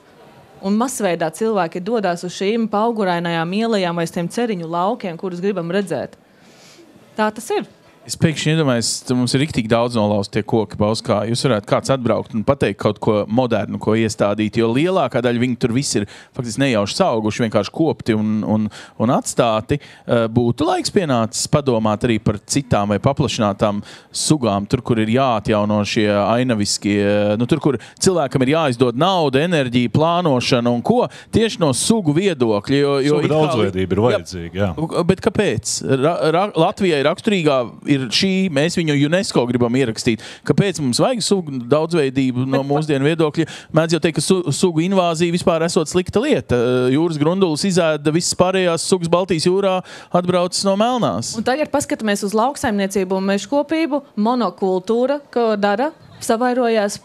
Un masveidā cilvēki dodās uz šīm paugurainajām ielajām vai tiem ceriņu laukiem, kurus gribam redzēt. Tā tas ir.
Es pēkšņi iedomājos, ka mums ir riktīgi daudz nolaust tie koki Bauskā. Jūs varētu kāds atbraukt un pateikt kaut ko modernu, ko iestādīt, jo lielākā daļa viņi tur viss ir faktiski nejauši sauguši, vienkārši kopti un atstāti. Būtu laiks pienācis padomāt arī par citām vai paplašinātām sugām, tur, kur ir jāatjauno šie ainaviskie, tur, kur cilvēkam ir jāizdod nauda, enerģija, plānošana un ko tieši no sugu viedokļa.
Sugu daudzveidība ir vajadzīga, jā.
Bet kāpēc? Latvijai raksturīgā ir šī, mēs viņu UNESCO gribam ierakstīt. Kāpēc mums vajag sugu daudzveidību no mūsdienu viedokļa? Mēdz jau teikt, ka sugu invāzija vispār esot slikta lieta. Jūras grundulis izēda visas pārējās sugas Baltijas jūrā, atbraucis no Melnās.
Un tagad paskatāmies uz lauksaimniecību un mežkopību. Monokultūra, ko dara, savairojās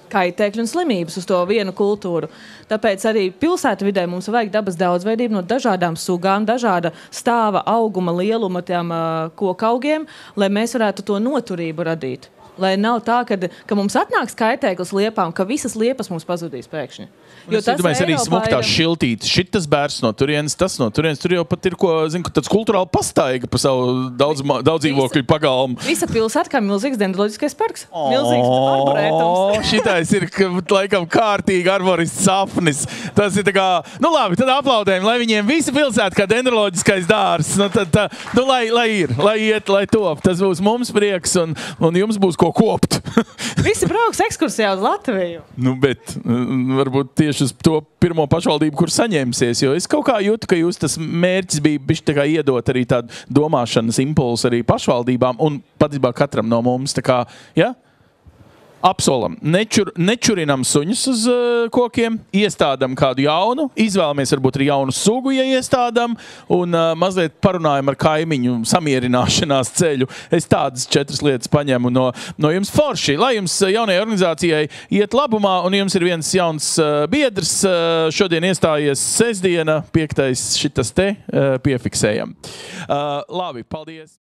kaitēkļu un slimības uz to vienu kultūru. Tāpēc arī pilsētvidē mums vajag dabas daudzveidību no dažādām sugām, dažāda stāva, auguma, lieluma tiem kokaugiem, lai mēs varētu to noturību radīt. Lai nav tā, ka mums atnāks kaitēklis liepām, ka visas liepas mums pazudīs pēkšņi.
Jo tas arī smuktās šiltītes. Šitas bērs no turienes, tas no turienes. Tur jau pat ir, tāds kulturāli pastaiga pa savu daudzdzīvokļu pagalmu.
Visa pilsēta kā milzīgs dendroloģiskais parks. Milzīgs arborētums.
Šitais ir, laikam, kārtīgi arborists sapnis. Tas ir tā kā, labi, tad aplaudējam, lai viņiem visa pilsēta kā dendroloģiskais dārs. Lai ir, lai iet, lai top. Tas būs mums prieks un jums būs ko kopt.
Visi brauks ekskursijā uz Latviju.
Bet varbūt tieši uz to pirmo pašvaldību, kur saņemsies, jo es kaut kā jūtu, ka jūs tas mērķis bija bišķi tā kā iedot arī tādu domāšanas impulsu arī pašvaldībām un patiesībā katram no mums tā kā, ja? Apsolam, nečurinam suņus uz kokiem, iestādam kādu jaunu, izvēlamies varbūt arī jaunu sugu, ja iestādam, un mazliet parunājam ar kaimiņu samierināšanās ceļu. Es tādas 4 lietas paņemu no jums forši. Lai jums jaunajai organizācijai iet labumā, un jums ir viens jauns biedrs, šodien iestājies sestdiena, 5. šitas te piefiksējam. Labi, paldies!